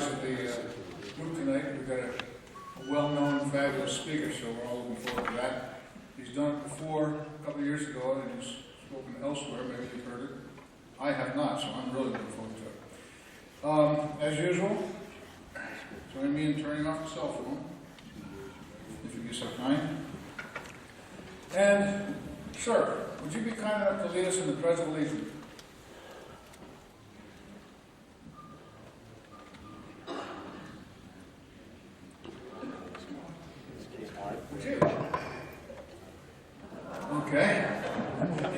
size of the group tonight. We've got a well-known, fabulous speaker, so we're all looking forward to that. He's done it before, a couple of years ago, and he's spoken elsewhere. Maybe you've heard it. I have not, so I'm really looking forward to it. As usual, join me in turning off the cell phone, if you'd be so kind. And, sir, would you be kind enough to lead us in the Pledge of Allegiance? Okay.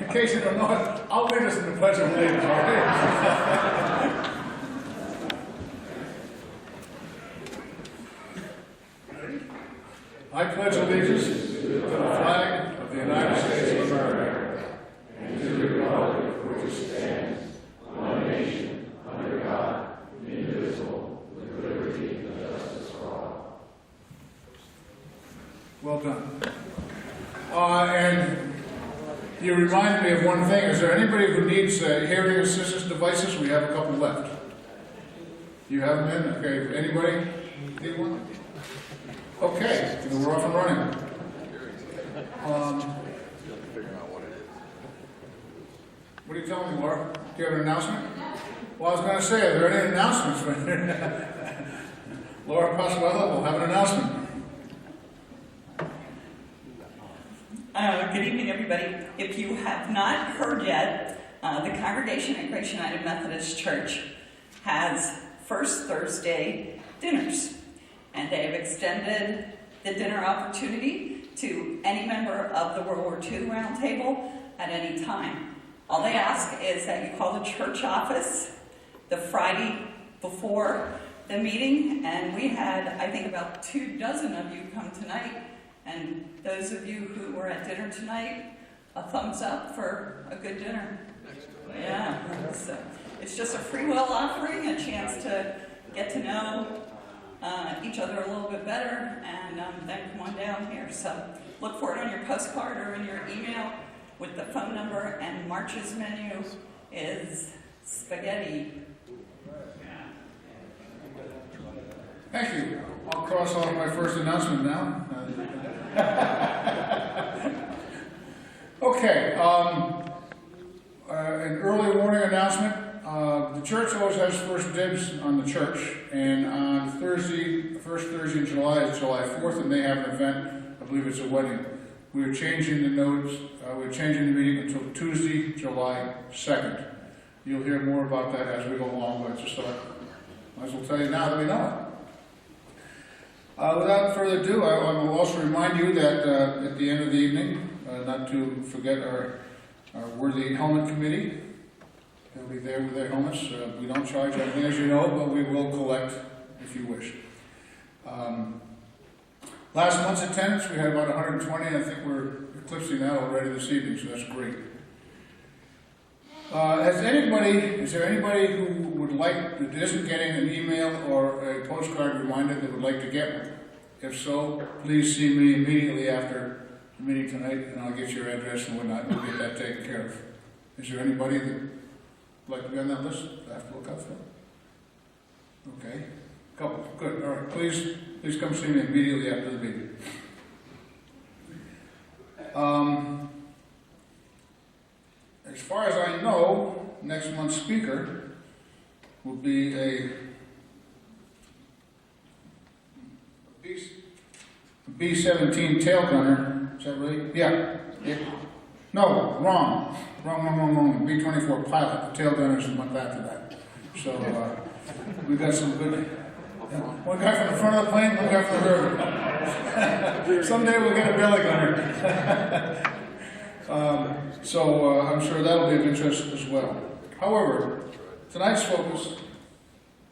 In case you don't know it, I'll lead us in the Pledge of Allegiance, all right? I pledge allegiance to the flag of the United States of America and to the republic for which it stands, one nation, under God, indivisible, with liberty and justice for all. Well done. And you reminded me of one thing. Is there anybody who needs hearing assistance devices? We have a couple left. You have them in? Okay. Anybody need one? Okay. Then we're off and running. What are you telling me, Laura? Do you have an announcement? Well, I was going to say, are there any announcements? Laura Pasquale will have an announcement. Good evening, everybody. If you have not heard yet, the congregation at Grace United Methodist Church has First Thursday dinners, and they have extended the dinner opportunity to any member of the World War II Roundtable at any time. All they ask is that you call the church office the Friday before the meeting, and we had, I think, about 24 of you come tonight. And those of you who were at dinner tonight, a thumbs up for a good dinner. Yeah, so it's just a free will offering, a chance to get to know each other a little bit better, and then come on down here. So look for it on your postcard or in your email with the phone number, and March's menu is spaghetti. Thank you. I'll cross off my first announcement now. Okay, an early warning announcement. The church always has first dibs on the church, and on Thursday, the first Thursday in July is July 4th, and they have an event. I believe it's a wedding. We're changing the notes. We're changing the meeting until Tuesday, July 2nd. You'll hear more about that as we go along, but just might as well tell you now that we know it. Without further ado, I will also remind you that at the end of the evening, not to forget our worthy helmet committee. They'll be there with their helmets. We don't charge anything, as you know, but we will collect if you wish. Last month's attendance, we had about 120, and I think we're eclipsing that already this evening, so that's great. Is there anybody who would like, that isn't getting an email or a postcard reminder that would like to get one? If so, please see me immediately after the meeting tonight, and I'll get your address and whatnot, and we'll get that taken care of. Is there anybody that would like to be on that list that I have to look out for? Okay. Couple. Good. All right. Please come see me immediately after the meeting. As far as I know, next month's speaker will be a B-17 tail gunner. Is that right? Yeah. No, wrong. B-24 pilot. The tail gunner is the month after that. So we've got some good. One guy from the front of the plane, one guy from the rear. Someday we'll get a belly gunner. So I'm sure that'll be of interest as well. However, tonight's focus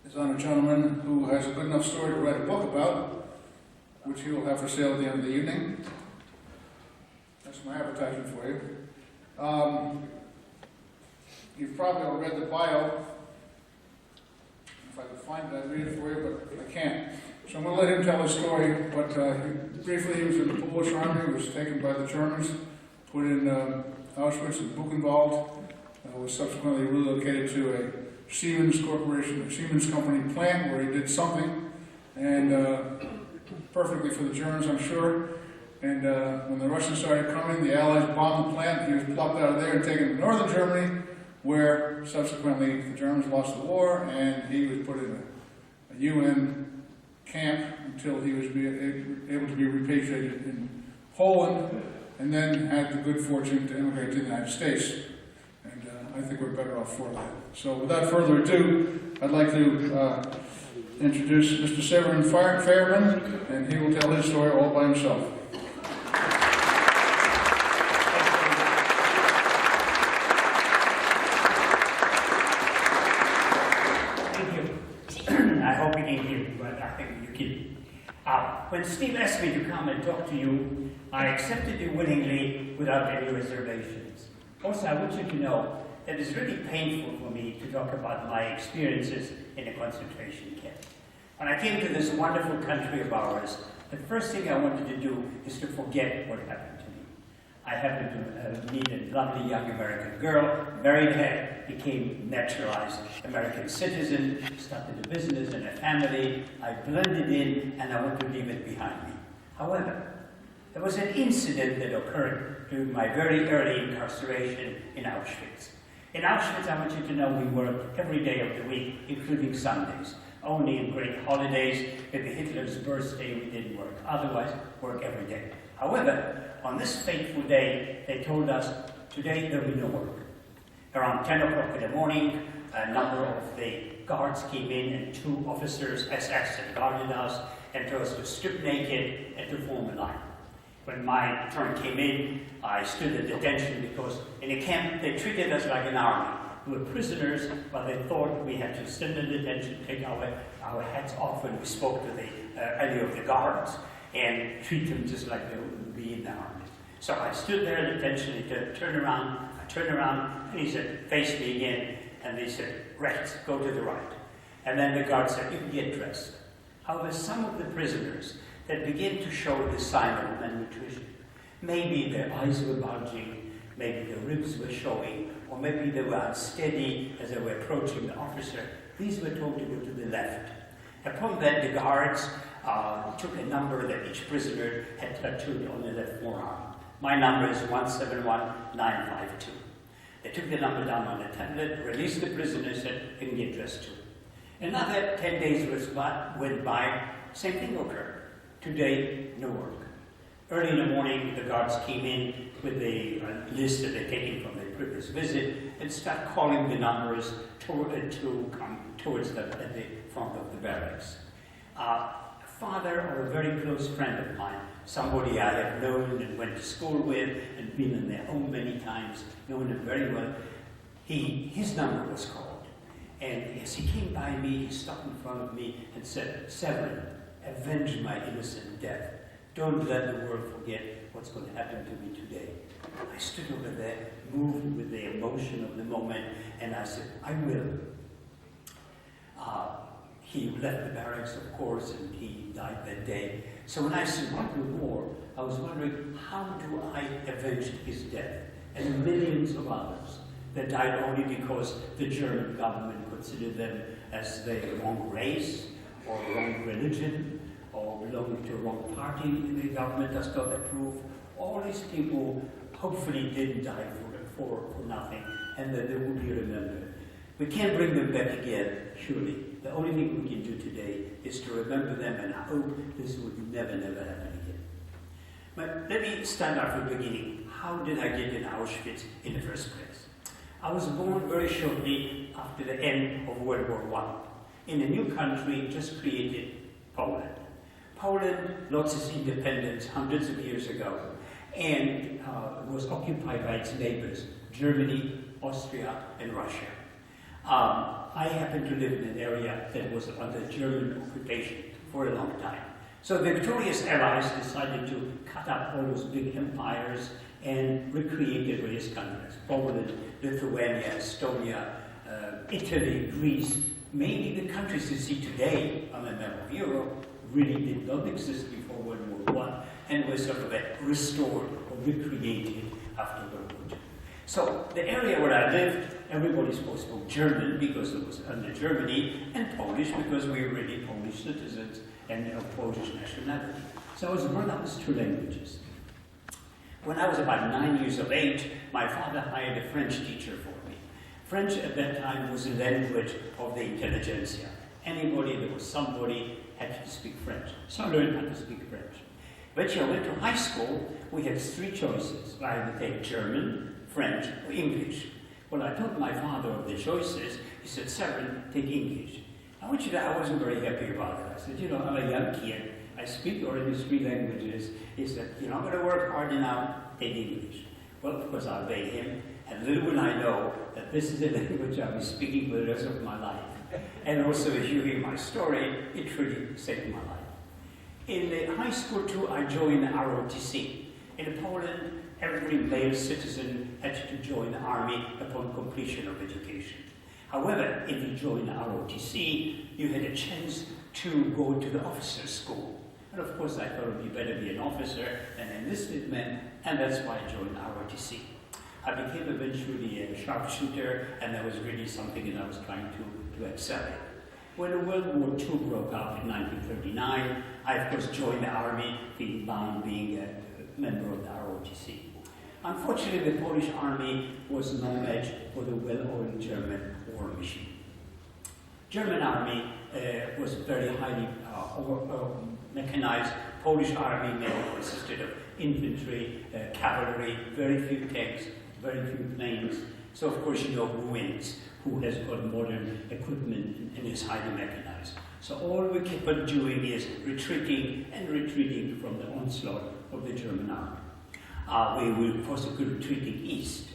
is on a gentleman who has a good enough story to write a book about, which he will have for sale at the end of the evening. That's my advertisement for you. You've probably all read the bio. If I could find it, I'd read it for you, but I can't. So I'm going to let him tell his story. But briefly, he was in the Polish Army, was taken by the Germans, put in Auschwitz and Buchenwald, was subsequently relocated to Siemens Corporation, Siemens Company plant where he did something, and perfectly for the Germans, I'm sure. And when the Russians started coming, the Allies bombed the plant. He was plucked out of there and taken to northern Germany, where subsequently the Germans lost the war, and he was put in a UN camp until he was able to be repatriated in Poland, and then had the good fortune to immigrate to the United States. And I think we're better off for that. So without further ado, I'd like to introduce Mr. Severin Fayerman, and he will tell his story all by himself. When Steve asked me to come and talk to you, I accepted it willingly without any reservations. Also, I want you to know that it's really painful for me to talk about my experiences in a concentration camp. When I came to this wonderful country of ours, the first thing I wanted to do is to forget what happened to me. I happened to meet a lovely young American girl, married her, became naturalized American citizen, started a business and a family. I blended in, and I want to leave it behind me. However, there was an incident that occurred during my very early incarceration in Auschwitz. In Auschwitz, I want you to know we worked every day of the week, including Sundays. Only in great holidays, maybe Hitler's birthday, we didn't work. Otherwise, work every day. However, on this fateful day, they told us, today there will be no work. Around 10 o'clock in the morning, a number of the guards came in, and 2 officers, SS, had guarded us and told us to strip naked and to form a line. When my turn came in, I stood at attention because in a camp they treated us like an army. We were prisoners, but they thought we had to stand at attention, take our hats off when we spoke to any of the guards, and treat them just like they would be in the army. So I stood there at attention. He said, turn around. I turned around, and he said, face me again. And they said, right, go to the right. And then the guard said, you can get dressed. However, some of the prisoners that began to show the sign of malnutrition, maybe their eyes were bulging, maybe their ribs were showing, or maybe they were unsteady as they were approaching the officer, these were told to go to the left. Upon that, the guards took a number that each prisoner had tattooed on the left forearm. My number is 171952. They took the number down on the tablet, released the prisoner, said, you can get dressed too. Another 10 days went by, same thing occurred. Today, no work. Early in the morning, the guards came in with the list that they'd taken from their previous visit and started calling the numbers to come towards the front of the barracks. Father of a very close friend of mine, somebody I have known and went to school with and been in their home many times, known him very well, his number was called. And as he came by me, he stopped in front of me and said, Severin, avenge my innocent death. Don't let the world forget what's going to happen to me today. I stood over there, moved with the emotion of the moment, and I said, I will. He left the barracks, of course, and he died that day. So when I survived the war, I was wondering, how do I avenge his death? And millions of others that died only because the German government considered them as the wrong race, or wrong religion, or belonging to the wrong party the government does not approve. All these people hopefully didn't die for nothing, and that they will be remembered. We can't bring them back again, surely. The only thing we can do today is to remember them and hope this would never happen again. But let me start off at the beginning. How did I get in Auschwitz in the first place? I was born very shortly after the end of World War I in a new country just created, Poland. Poland lost its independence hundreds of years ago and was occupied by its neighbors, Germany, Austria, and Russia. I happened to live in an area that was under German occupation for a long time. So the victorious Allies decided to cut up all those big empires and recreate the various countries. Poland, Lithuania, Estonia, Italy, Greece. Maybe the countries you see today on the map of Europe really did not exist before World War I and were sort of restored or recreated after World War II. So the area where I lived Everybody spoke German because it was under Germany, and Polish because we were really Polish citizens and of Polish nationality. So I was brought up with 2 languages. When I was about 9 years of age, my father hired a French teacher for me. French at that time was the language of the intelligentsia. Anybody that was somebody had to speak French. So I learned how to speak French. When I went to high school, we had 3 choices. I would take German, French, or English. Well, I told my father of the choices. He said, Severin, take English. I want you to know, I wasn't very happy about it. I said, you know, I'm a young kid. I speak already 3 languages. He said, you're not going to work hard enough, take English. Well, of course, I obeyed him. And little would I know that this is a language I'll be speaking for the rest of my life. And also, as you hear my story, it really saved my life. In high school, too, I joined the ROTC. In Poland, every male citizen had to join the army upon completion of education. However, if you joined the ROTC, you had a chance to go to the officer's school. And of course, I thought it would be better to be an officer than an enlisted man, and that's why I joined the ROTC. I became eventually a sharpshooter, and that was really something that I was trying to excel in. When World War II broke out in 1939, I of course joined the army, being a member of the ROTC. Unfortunately, the Polish army was no match for the well-oiled German war machine. German army was very highly mechanized. Polish army mainly consisted of infantry, cavalry, very few tanks, very few planes. So of course you know who wins, who has got modern equipment and is highly mechanized. So all we keep on doing is retreating and retreating from the onslaught of the German army. We were possibly retreating east.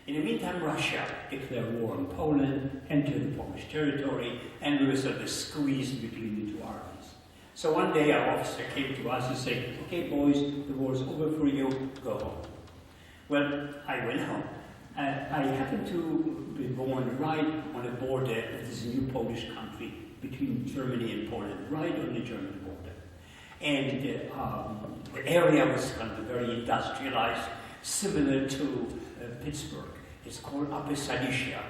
In the meantime, Russia declared war on Poland, entered the Polish territory, and we were sort of squeezed between the 2 armies. So one day our officer came to us and said, okay boys, the war's over for you, go home. Well, I went home. I happened to be born right on the border of this new Polish country between Germany and Poland, right on the German border. And the area was kind of very industrialized, similar to Pittsburgh. It's called Upper Silesia.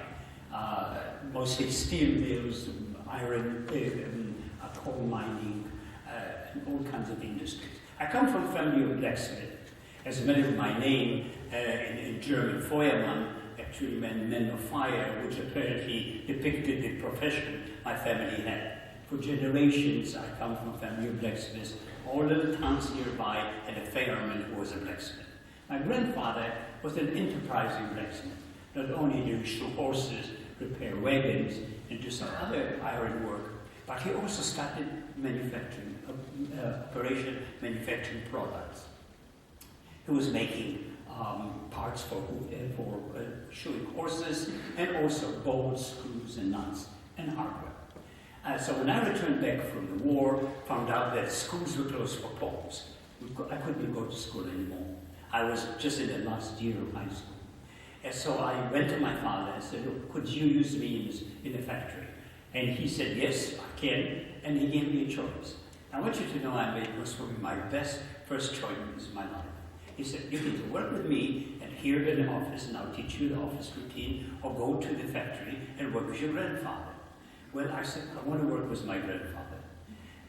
Mostly steel mills, iron, coal mining, and all kinds of industries. I come from a family of blacksmiths. As a matter of my name, in German, Fayerman actually meant men of fire, which apparently depicted the profession my family had. For generations, I come from a family of blacksmiths. All little towns nearby had a Fayerman who was a blacksmith. My grandfather was an enterprising blacksmith. Not only did he shoe horses, repair wagons, and do some other iron work, but he also started manufacturing, manufacturing products. He was making parts for shoeing horses, and also bolts, screws, and nuts, and hardware. So when I returned back from the war, found out that schools were closed for Poles. I couldn't go to school anymore. I was just in the last year of high school. And so I went to my father and said, look, could you use me in the factory? And he said, yes, I can. And he gave me a choice. I want you to know it was probably my best first choice in my life. He said, you can work with me and here in the office, and I'll teach you the office routine, or go to the factory and work with your grandfather. Well, I said, I want to work with my grandfather.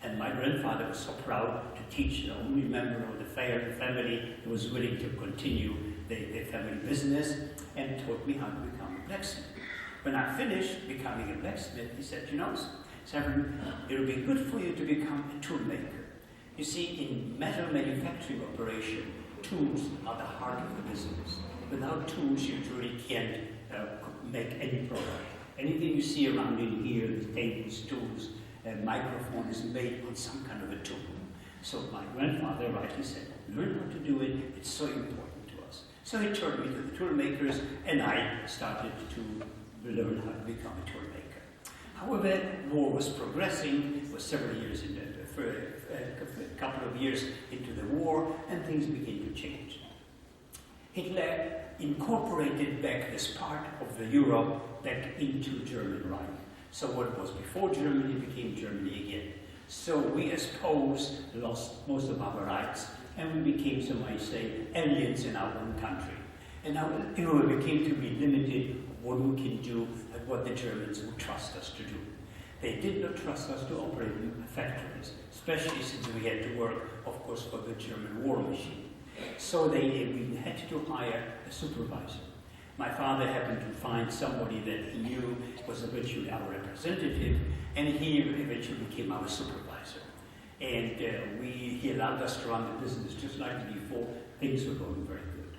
And my grandfather was so proud to teach the only member of the Fayerman family who was willing to continue the family business, and taught me how to become a blacksmith. When I finished becoming a blacksmith, he said, you know, Severin, it would be good for you to become a tool maker. You see, in metal manufacturing operation, tools are the heart of the business. Without tools, you really can't make any product. Anything you see around in here, the tables, tools, a microphone is made on some kind of a tool. So my grandfather rightly said, learn how to do it, it's so important to us. So he turned me to the tool makers, and I started to learn how to become a tool maker. However, war was progressing. It was several years a couple of years into the war, and things began to change. Hitler incorporated back this part of the Europe back into German Reich. So what was before Germany became Germany again. So we as Poles lost most of our rights, and we became, some might say, aliens in our own country. And now Europe became to be limited what we can do and what the Germans would trust us to do. They did not trust us to operate factories, especially since we had to work, of course, for the German war machine. So we had to hire a supervisor. My father happened to find somebody that he knew was eventually our representative, and he eventually became our supervisor. And he allowed us to run the business just like before. Things were going very good.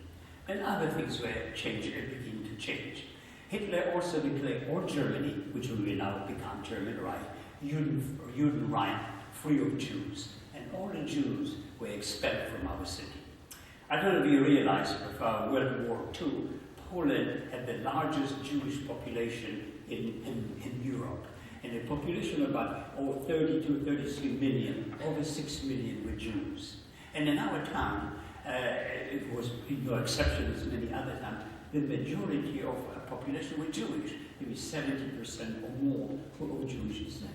And other things were changing and beginning to change. Hitler also declared all Germany, which will now become German Reich, Judenreich, free of Jews. And all the Jews were expelled from our city. I don't know if you realize, before World War II, Poland had the largest Jewish population in Europe. And a population of about 32, 33 million, over 6 million were Jews. And in our town, it was no exception as many other towns, the majority of the population were Jewish. Maybe 70% or more were of Jewish descent.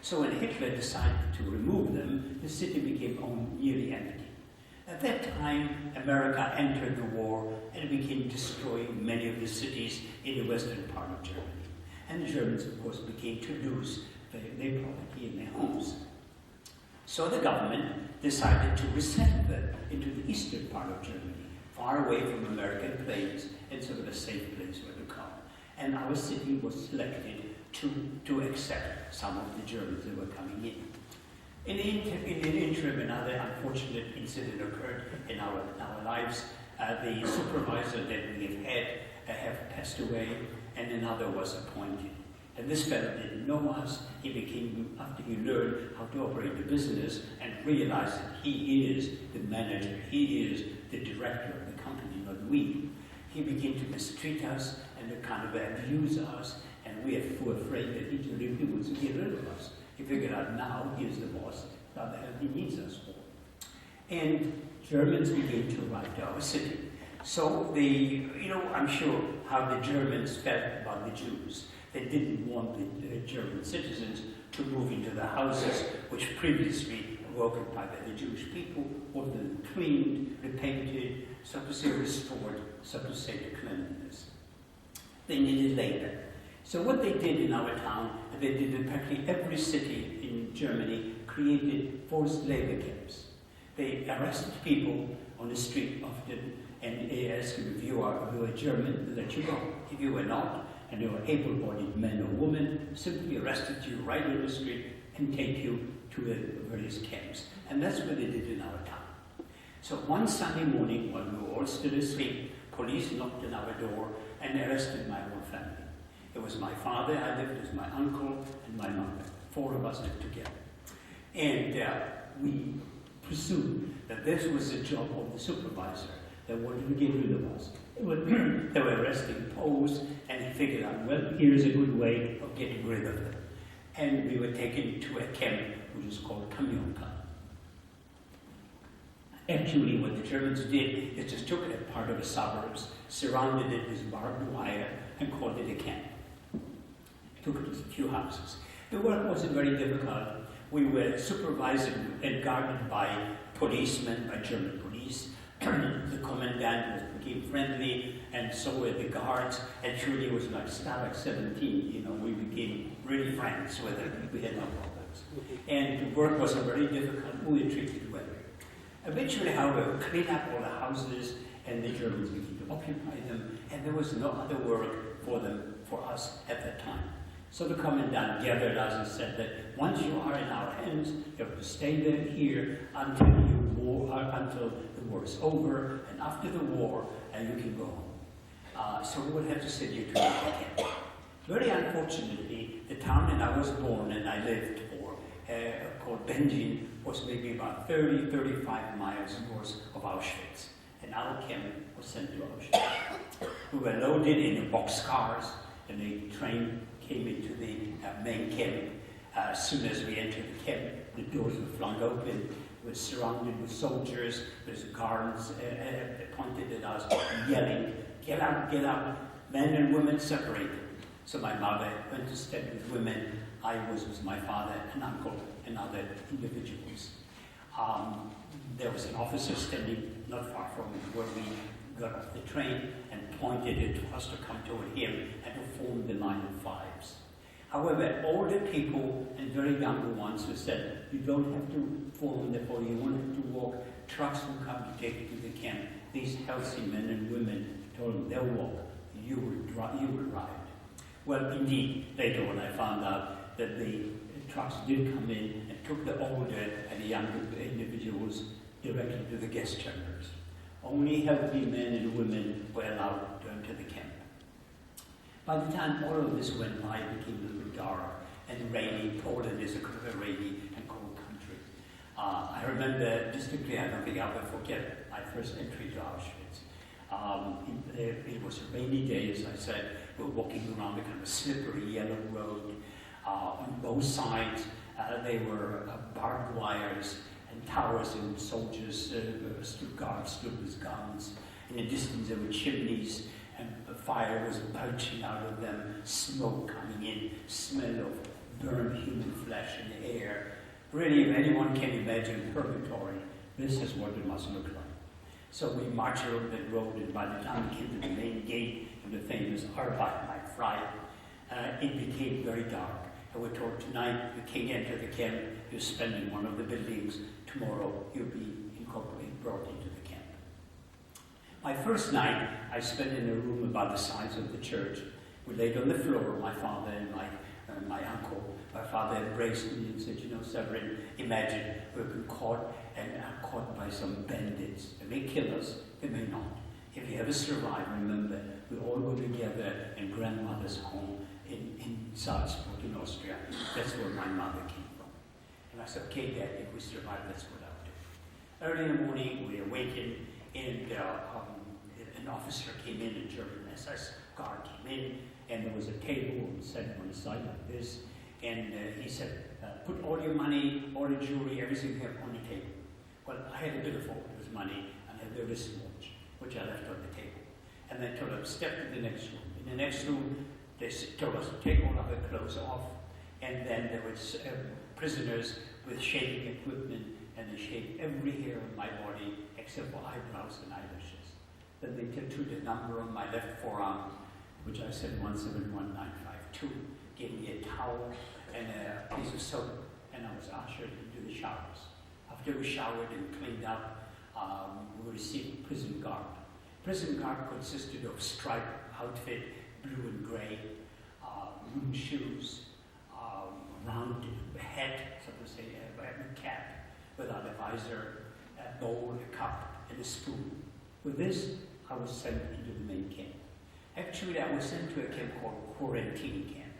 So when Hitler decided to remove them, the city became nearly empty. At that time, America entered the war and began destroying many of the cities in the western part of Germany. And the Germans, of course, began to lose their property and their homes. So the government decided to resettle them into the eastern part of Germany, far away from American planes, and sort of a safe place where to come. And our city was selected to accept some of the Germans that were coming in. In the interim, another unfortunate incident occurred in our lives. The supervisor that we have passed away, and another was appointed. And this fellow didn't know us. He became, after he learned how to operate the business and realized that he is the manager, he is the director of the company, not we, he began to mistreat us and to kind of abuse us, and we were afraid that he was to get rid of us. He figured out now he's the boss, what the hell he needs us for. And Germans began to arrive to our city. So I'm sure how the Germans felt about the Jews. They didn't want the German citizens to move into the houses which previously were occupied by the Jewish people, wanted them cleaned, repainted, so to say restored, so to say to cleanliness. They needed labor. So what they did in our town, they did in practically every city in Germany, created forced labor camps. They arrested people on the street often and asked them if you are German, they let you go. If you were not, and they were able-bodied men or women, simply arrested you right on the street and take you to the various camps. And that's what they did in our town. So one Sunday morning, when we were all still asleep, police knocked on our door and arrested my whole family. It was my father, I lived with my uncle, and my mother. 4 of us lived together. And we presumed that this was the job of the supervisor that wanted to get rid of us. They were arresting Poles, and he figured out, well, here's a good way of getting rid of them. And we were taken to a camp which is called Kamionka. Actually, what the Germans did is just took a part of the suburbs, surrounded it with barbed wire, and called it a camp. Took it to a few houses. The work wasn't very difficult. We were supervised and guarded by policemen, by German police. The commandant became friendly, and so were the guards. Actually, it was like Stalag 17, we became really friends with them. We had no problems. And the work wasn't very difficult. We were treated well. Eventually, however, we cleaned up all the houses, and the Germans began to occupy them, and there was no other work for us at that time. So the commandant gathered us and said that once you are in our hands, you have to stay there here until the war is over, and after the war, you can go home. So we would have to send you to another camp. Very unfortunately, the town that I was born and I lived for, called Benjin, was maybe about 30-35 miles north of Auschwitz, and our camp was sent to Auschwitz. We were loaded in boxcars, and the train came into the main camp. As soon as we entered the camp, the doors were flung open. We were surrounded with soldiers, with guards pointed at us, yelling, "Get out, get out!" Men and women separated. So my mother went to stay with women. I was with my father and uncle and other individuals. There was an officer standing not far from where we got off the train and pointed it to us to come toward him and to form the line of fives. However, older people and very younger ones who said, you don't have to form the four, you won't have to walk, trucks will come to take you to the camp. These healthy men and women told them they'll walk, you will ride. Well, indeed, later when I found out that the trucks did come in and took the older and the younger individuals directly to the guest chambers. Only healthy men and women were allowed to enter the camp. By the time all of this went by, it became a little dark and rainy. Poland is a rainy and cold country. I remember distinctly, I don't think I'll ever forget my first entry to Auschwitz. It was a rainy day, as I said. We were walking around a kind of slippery yellow road. On both sides, there were barbed wires and towers, and soldiers, guards stood with guns. In the distance, there were chimneys, and fire was belching out of them, smoke coming in, smell of burned human flesh in the air. Really, if anyone can imagine purgatory, this is what it must look like. So we marched over that road, and by the time we came to the main gate of the famous Arbeit by Friday, it became very dark. And we're told tonight you can't enter the camp, you spend in one of the buildings, tomorrow you'll be brought into the camp. My first night, I spent in a room about the size of the church. We laid on the floor, my father and my uncle. My father embraced me and said, you know, Severin, imagine we've been caught by some bandits. They may kill us, they may not. If you ever survive, remember, we all go together in grandmother's home in Salzburg, in Austria. That's where my mother came from. And I said, okay, Dad, if we survive, that's what I'll do. Early in the morning, we awakened, and an officer came in, a German SS guard came in, and there was a table set on the side like this, and he said, put all your money, all the jewelry, everything you have on the table. Well, I had a bit of all this money, and a very watch, which I left on the table. And they told us, step to the next room. In the next room, they told us to take all of our clothes off, and then there was prisoners with shaving equipment, and they shaved every hair on my body except for eyebrows and eyelashes. Then they tattooed a number on my left forearm, which I said 171952, gave me a towel and a piece of soap, and I was ushered into the showers. After we showered and cleaned up, we received prison garb. Prison garb consisted of striped outfit, blue and gray, wooden shoes, round hat, so to say, a cap without a visor, a bowl, a cup, and a spoon. With this, I was sent into the main camp. Actually, I was sent to a camp called quarantine camp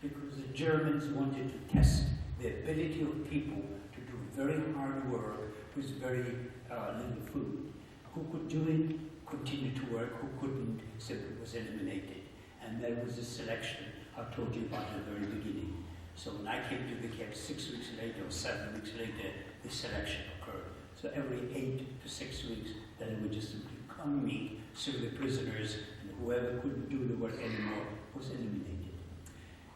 because the Germans wanted to test the ability of people to do very hard work with very little food. Who could do it, continue to work, who couldn't, simply was eliminated. And there was a selection I told you about at the very beginning. So when I came to the camp 6 weeks later or 7 weeks later, the selection occurred. So every 8 to 6 weeks, then it would just simply combing through the prisoners, and whoever couldn't do the work anymore was eliminated.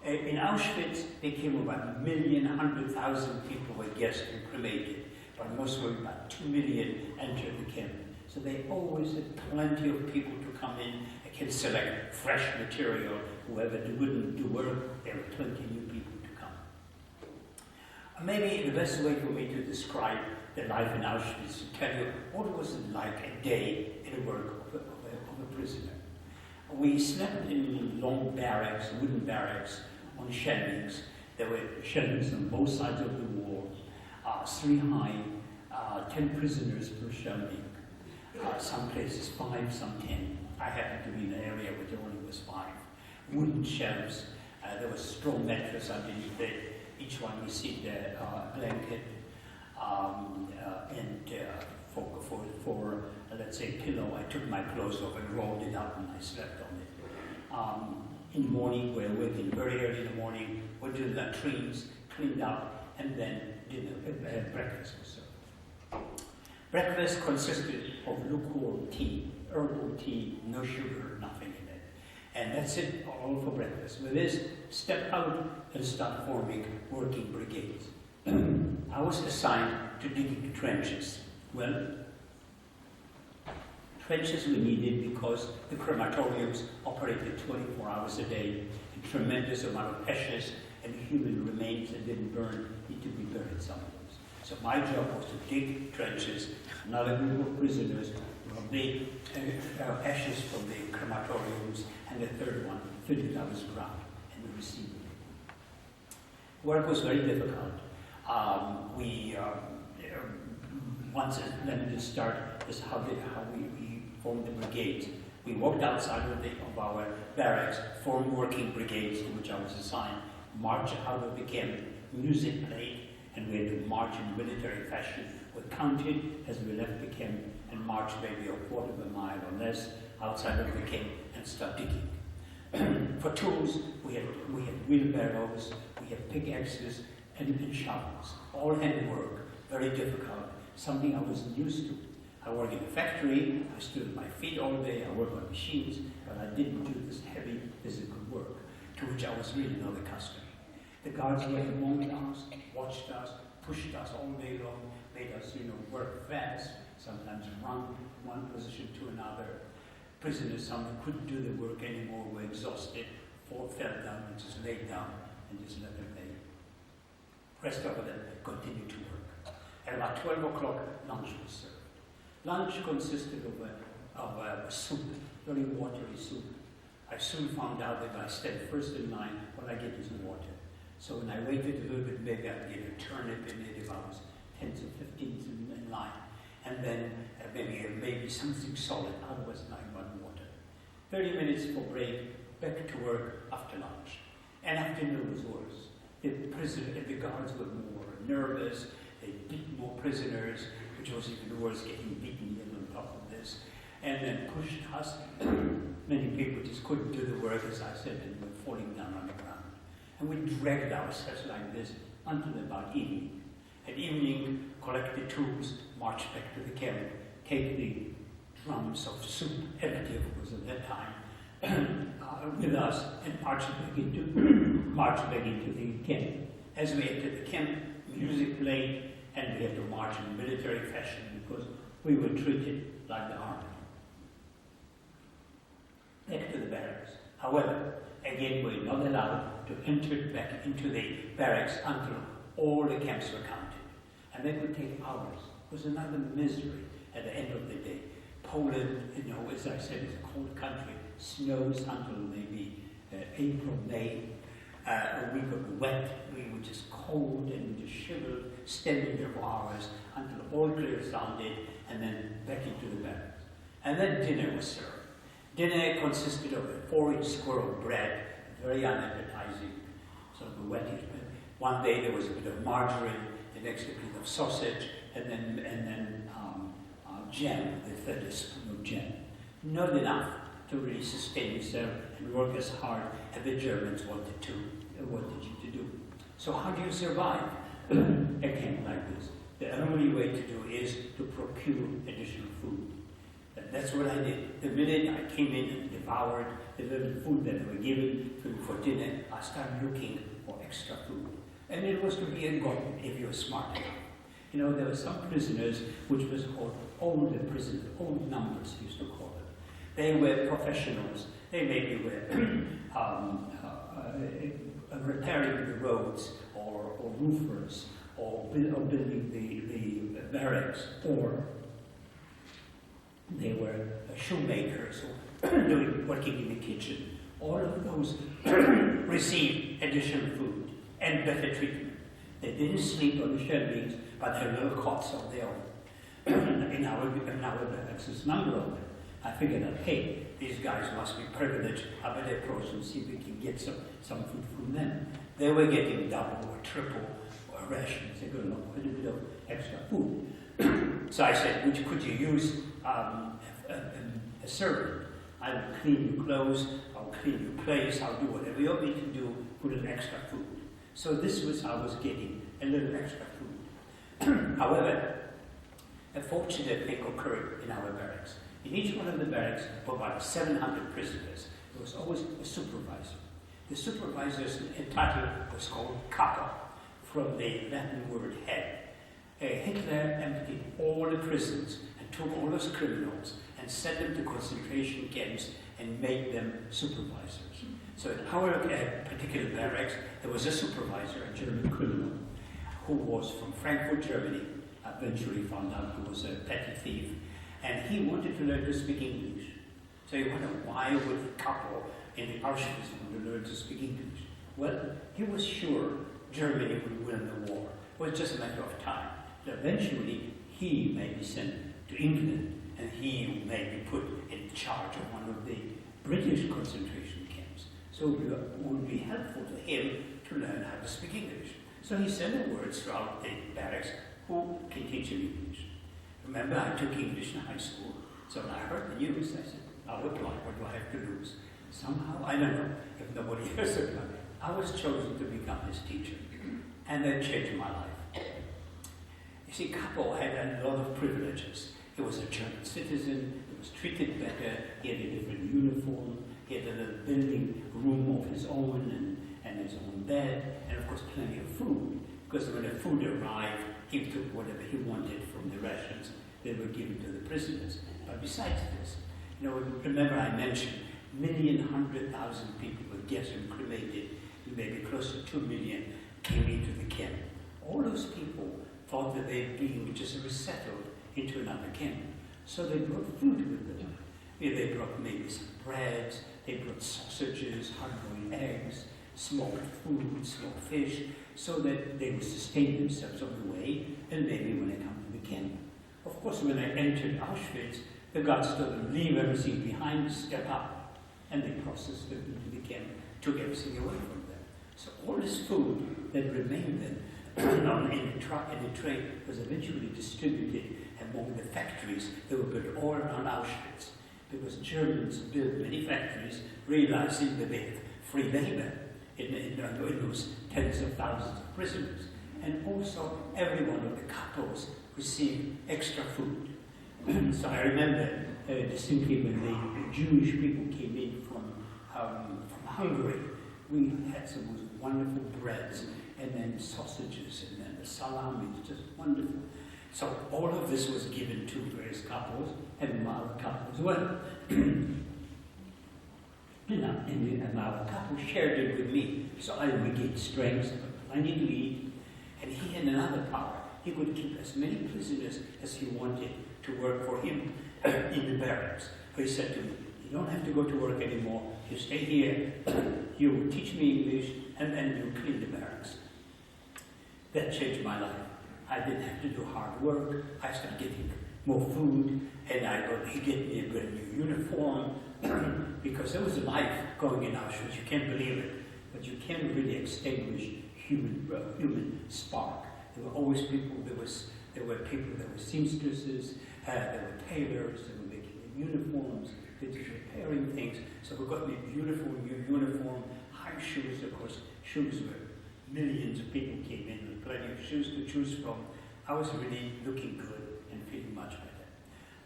In Auschwitz, they came about 1,100,000 people were guessed and cremated, but most were about 2 million entered the camp. So they always had plenty of people to come in and can select fresh material. Whoever wouldn't do work, there were plenty of new people to come. Maybe the best way for me to describe the life in Auschwitz is to tell you what was it like a day in the work of a prisoner. We slept in long barracks, wooden barracks, on shelvings. There were shelvings on both sides of the wall, 3 high, 10 prisoners per shelving. Some places 5, some 10. I happened to be in an area where there only was 5. Wooden shelves. There was a straw mattress underneath it. Each one received a blanket and for let's say pillow. I took my clothes off and rolled it up and I slept on it. In the morning, we're waking very early in the morning. Went to the latrines, cleaned up, and then breakfast was served. Breakfast consisted of lukewarm tea, herbal tea, no sugar, nothing in it. And that's it, all for breakfast. With this, step out and start forming working brigades. I was assigned to dig the trenches. Well, Trenches were needed because the crematoriums operated 24 hours a day. A tremendous amount of ashes and human remains that didn't burn need to be buried somewhere. So my job was to dig trenches. Another group of prisoners will dig ashes from the crematoriums, and the third one filled it up as ground and we received it. Work was very difficult. Once let me just start is how we formed the brigades. We walked outside of our barracks, formed working brigades to which I was assigned, marched out of the camp, music played, and we had to march in military fashion. We counted as we left the camp and marched maybe a quarter of a mile or less outside of the camp and start digging. For tools, we had wheelbarrows, we had pickaxes and shovels, all hand work, very difficult, something I wasn't used to. I worked in a factory, I stood on my feet all day, I worked on machines, but I didn't do this heavy physical work, to which I was really not accustomed. The guards were among us, watched us, pushed us all day long, made us, work fast, sometimes run from one position to another. Prisoners, some couldn't do the work anymore, were exhausted, fell down and just laid down and just let them lay. Rest of them continued to work. At about 12 o'clock, lunch was served. Lunch consisted of a soup, very watery soup. I soon found out that I stepped first in line, what I get is water. So when I waited a little bit, maybe I'd get a turnip in it if I was 10s or 15s in line. And then maybe something solid, otherwise nothing but water. 30 minutes for break, back to work after lunch. And afternoon was worse. The guards were more nervous, they beat more prisoners, which was even worse, getting beaten in on top of this. And then pushed us. Many people just couldn't do the work, as I said, and were falling down on the ground. And we dragged ourselves like this until about evening. At evening, collect the tools, march back to the camp, take the drums of soup, empty of course at that time, with us, and march back into the camp. As we entered the camp, music played, and we had to march in military fashion because we were treated like the army. Back to the barracks. However, again, we're not allowed to enter back into the barracks until all the camps were counted. And that would take hours. It was another misery at the end of the day. Poland, as I said, is a cold country. Snows until maybe April, May. We got wet. We were just cold and disheveled, standing there for hours until all clear sounded, and then back into the barracks. And then dinner was served. Dinner consisted of a 4-inch square of bread, very unappetizing, sort of a wettish. One day there was a bit of margarine, the next a bit of sausage, and then jam, the third spoon of jam. Not enough to really sustain yourself and work as hard as the Germans wanted you to do. So how do you survive a camp like this? The only way to do is to procure additional food. That's what I did. The minute I came in and devoured the little food that they were given for dinner, I started looking for extra food. And it was to be gotten if you were smart enough. There were some prisoners which was called older prisoners, old numbers used to call them. They were professionals. They maybe were repairing the roads or roofers or building the barracks, or they were shoemakers or working in the kitchen. All of those received additional food and better treatment. They didn't sleep on the shelvings, but they had little cots of their own. in our barracks, there's a number of them. I figured that, hey, these guys must be privileged. I better approach and see if we can get some food from them. They were getting double or triple or rations. They got quite a bit of extra food. So I said, could you use a servant? I will clean your clothes, I'll clean your place, I'll do whatever you want me to do, put in extra food. So this was how I was getting a little extra food. However, a fortunate thing occurred in our barracks. In each one of the barracks were about 700 prisoners. There was always a supervisor. The supervisor's title was called Kapo, from the Latin word head. Hitler emptied all the prisons and took all those criminals and and sent them to concentration camps and made them supervisors. So in our particular barracks, there was a supervisor, a German criminal, who was from Frankfurt, Germany. Eventually found out he was a petty thief, and he wanted to learn to speak English. So you wonder, why would a couple in Auschwitz want to learn to speak English? Well, he was sure Germany would win the war. It was just a matter of time. So eventually, he may be sent to England, and he may be put in charge of one of the British concentration camps. So it would be helpful to him to learn how to speak English. So he sent the words throughout the barracks, who can teach him English. Remember, I took English in high school, so when I heard the news, I said, I'll apply. What do I have to lose? Somehow, I don't know, if nobody else applied, I was chosen to become his teacher, and that changed my life. You see, Kapo had a lot of privileges. He was a German citizen, he was treated better, he had a different uniform, he had a building room of his own and his own bed, and of course plenty of food. Because when the food arrived, he took whatever he wanted from the rations that were given to the prisoners. But besides this, remember I mentioned 1,100,000 people were gassed and cremated, maybe close to 2 million came into the camp. All those people thought that they were being just resettled into another camp. So they brought food with them. They brought maybe some breads, they brought sausages, hard-boiled eggs, smoked food, smoked fish, so that they would sustain themselves on the way, and maybe when they come to the camp. Of course, when I entered Auschwitz, the guards told them, leave everything behind, step up. And they processed them into the camp, took everything away from them. So all this food that remained then in the truck and the train was eventually distributed among the factories that were built all around Auschwitz. Because Germans built many factories, realizing that they had free labor in those tens of thousands of prisoners. And also, every one of the capos received extra food. So I remember distinctly when the Jewish people came in from Hungary, we had some most wonderful breads, and then sausages, and then the salami, just wonderful. So all of this was given to various couples, and our couple as well. And our couple shared it with me, so I regained strength, but plenty to eat. And he had another power. He could keep as many prisoners as he wanted to work for him in the barracks. So he said to me, you don't have to go to work anymore. You stay here, you teach me English, and then you clean the barracks. That changed my life. I didn't have to do hard work. I started getting more food, and he gave me a brand new uniform, because there was a life going in Auschwitz. You can't believe it, but you can't really extinguish human spark. There were always people. There were people that were seamstresses. There were tailors. They were making uniforms. They were repairing things. So we got me a beautiful new uniform, high shoes. Of course, shoes were millions of people came in with plenty of shoes to choose from. I was really looking good and feeling much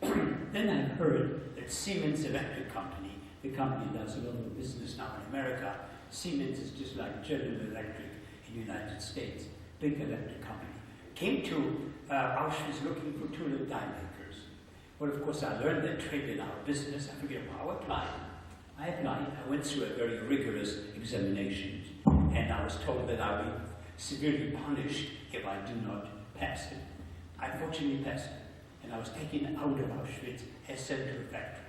better. Then I heard that Siemens Electric Company, the company that does a lot of business now in America, Siemens is just like General Electric in the United States, big electric company, came to Auschwitz looking for tool and die makers. Well, of course, I learned that trade in our business. I figured, well, I applied. I went through a very rigorous examination, and I was told that I would be severely punished if I do not pass it. I fortunately passed it, and I was taken out of Auschwitz and sent to a factory.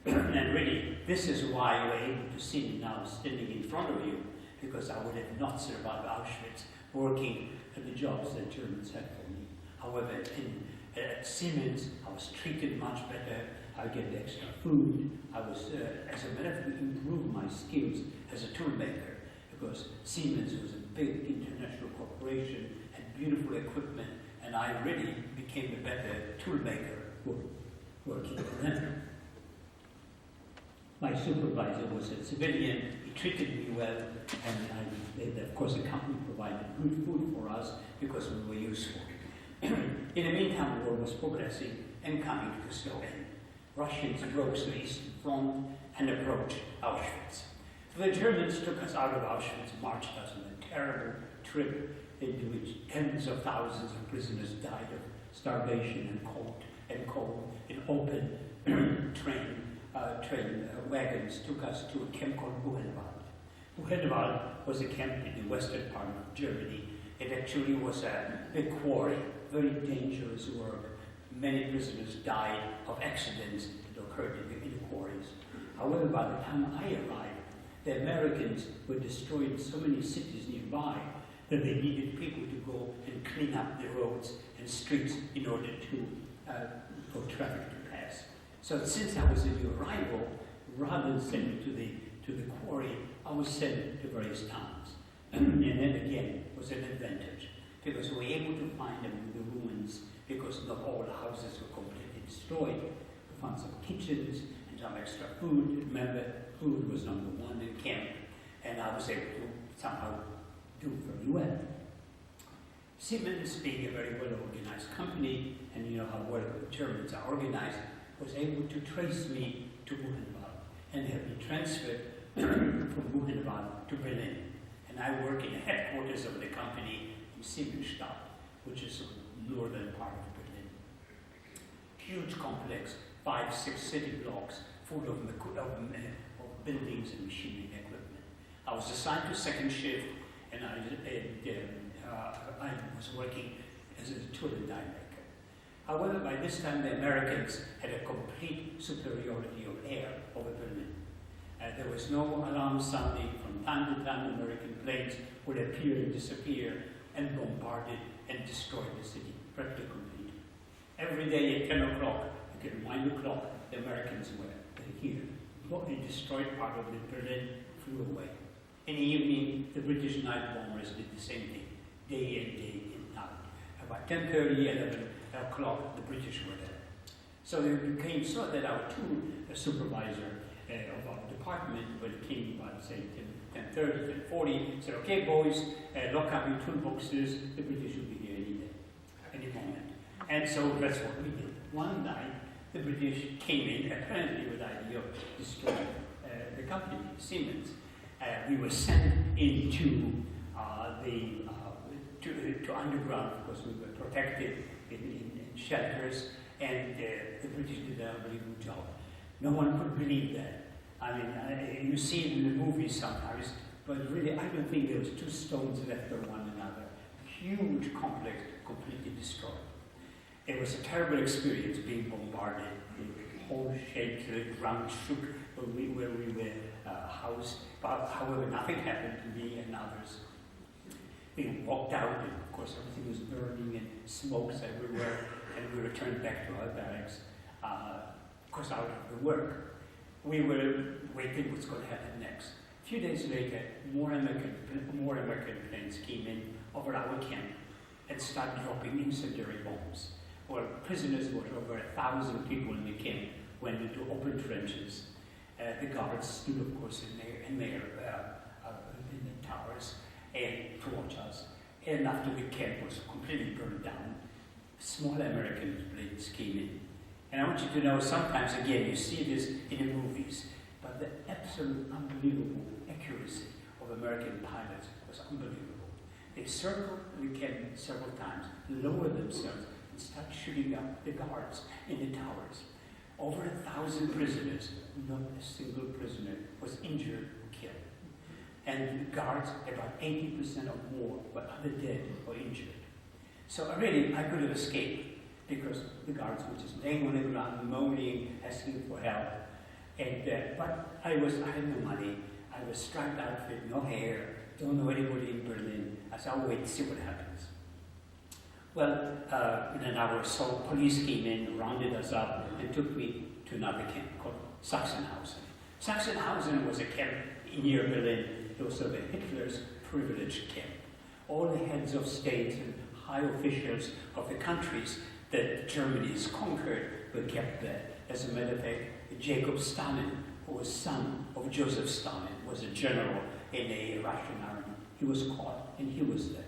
And really, this is why you are able to see me now standing in front of you, because I would have not survived Auschwitz working at the jobs that Germans had for me. However, at Siemens, I was treated much better. I get extra food. I was, as a matter of fact, improved my skills as a tool maker, because Siemens was a big international corporation, had beautiful equipment, and I really became a better tool maker working for them. My supervisor was a civilian. He treated me well, and of course the company provided good food for us because we were useful. In the meantime, the war was progressing and coming to a slow end. Russians broke the Eastern Front and approached Auschwitz. So the Germans took us out of Auschwitz, marched us on a terrible trip into which tens of thousands of prisoners died of starvation and cold in open train wagons took us to a camp called Buchenwald. Buchenwald was a camp in the western part of Germany. It actually was a big quarry, very dangerous work. Many prisoners died of accidents that occurred in the quarries. However, by the time I arrived, the Americans were destroying so many cities nearby that they needed people to go and clean up the roads and streets in order to for traffic to pass. So since I was a new arrival, rather than sent me to the quarry, I was sent to various towns. And then again was an advantage, because we were able to find them in the ruins, because not all the houses were completely destroyed. We found some kitchens and some extra food. Remember, food was number one in camp, and I was able to somehow do very well. Siemens, being a very well-organized company, and you know how well the Germans are organized, was able to trace me to Buchenwald and have me transferred from Buchenwald to Berlin. And I work in the headquarters of the company in Siemensstadt, which is the northern part of Berlin. Huge complex, 5-6 city blocks full of buildings and machinery and equipment. I was assigned to second shift, and I was working as a tool and die maker. However, by this time the Americans had a complete superiority of air over Berlin. There was no alarm sounding. From time to time, American planes would appear and disappear and bombarded and destroyed the city, practically complete. Every day at 10 o'clock, you can wind the clock, the Americans were here. They destroyed part of the Berlin, flew away. In the evening, the British night bombers did the same thing, day and day and night. About 10:30, 11 o'clock, the British were there. So it became so that our tool supervisor of our department, when it came about, say, 10:30, 10:40, said, "Okay, boys, lock up your toolboxes, the British will be here any day, any moment." And so that's what we did. One night, the British came in, apparently with the idea of destroying the company, Siemens. We were sent into to underground, because we were protected in shelters, and the British did an unbelievable job. No one could believe that. I mean, you see it in the movies sometimes, but really, I don't think there was 2 stones left of one another. Huge complex, completely destroyed. It was a terrible experience being bombarded. The whole shaped, the ground shook where we were housed. But however, nothing happened to me and others. We walked out, and of course everything was burning and smokes everywhere, and we returned back to our barracks, of course out of the work. We were waiting what's going to happen next. A few days later, more American planes came in over our camp and started dropping incendiary bombs. Well, prisoners, were over 1,000 people in the camp, went into open trenches. The guards stood, of course, in the towers and to watch us. And after the camp was completely burned down, small American planes came in. And I want you to know, sometimes, again, you see this in the movies, but the absolute unbelievable accuracy of American pilots was unbelievable. They circled the camp several times, lowered themselves, and started shooting up the guards in the towers. Over 1,000 prisoners, not a single prisoner was injured or killed. And the guards, about 80% or more, were either dead or injured. So really, I could have escaped, because the guards were just laying on the ground, moaning, asking for help. And but I had no money. I was striped outfit, no hair, don't know anybody in Berlin. I said, I'll wait and see what happens. Well, in an hour or so, police came in, rounded us up, and took me to another camp called Sachsenhausen. Sachsenhausen was a camp near Berlin. It was sort of Hitler's privileged camp. All the heads of states and high officials of the countries that Germany has conquered were kept there. As a matter of fact, Jacob Stalin, who was son of Joseph Stalin, was a general in a Russian army. He was caught, and he was there.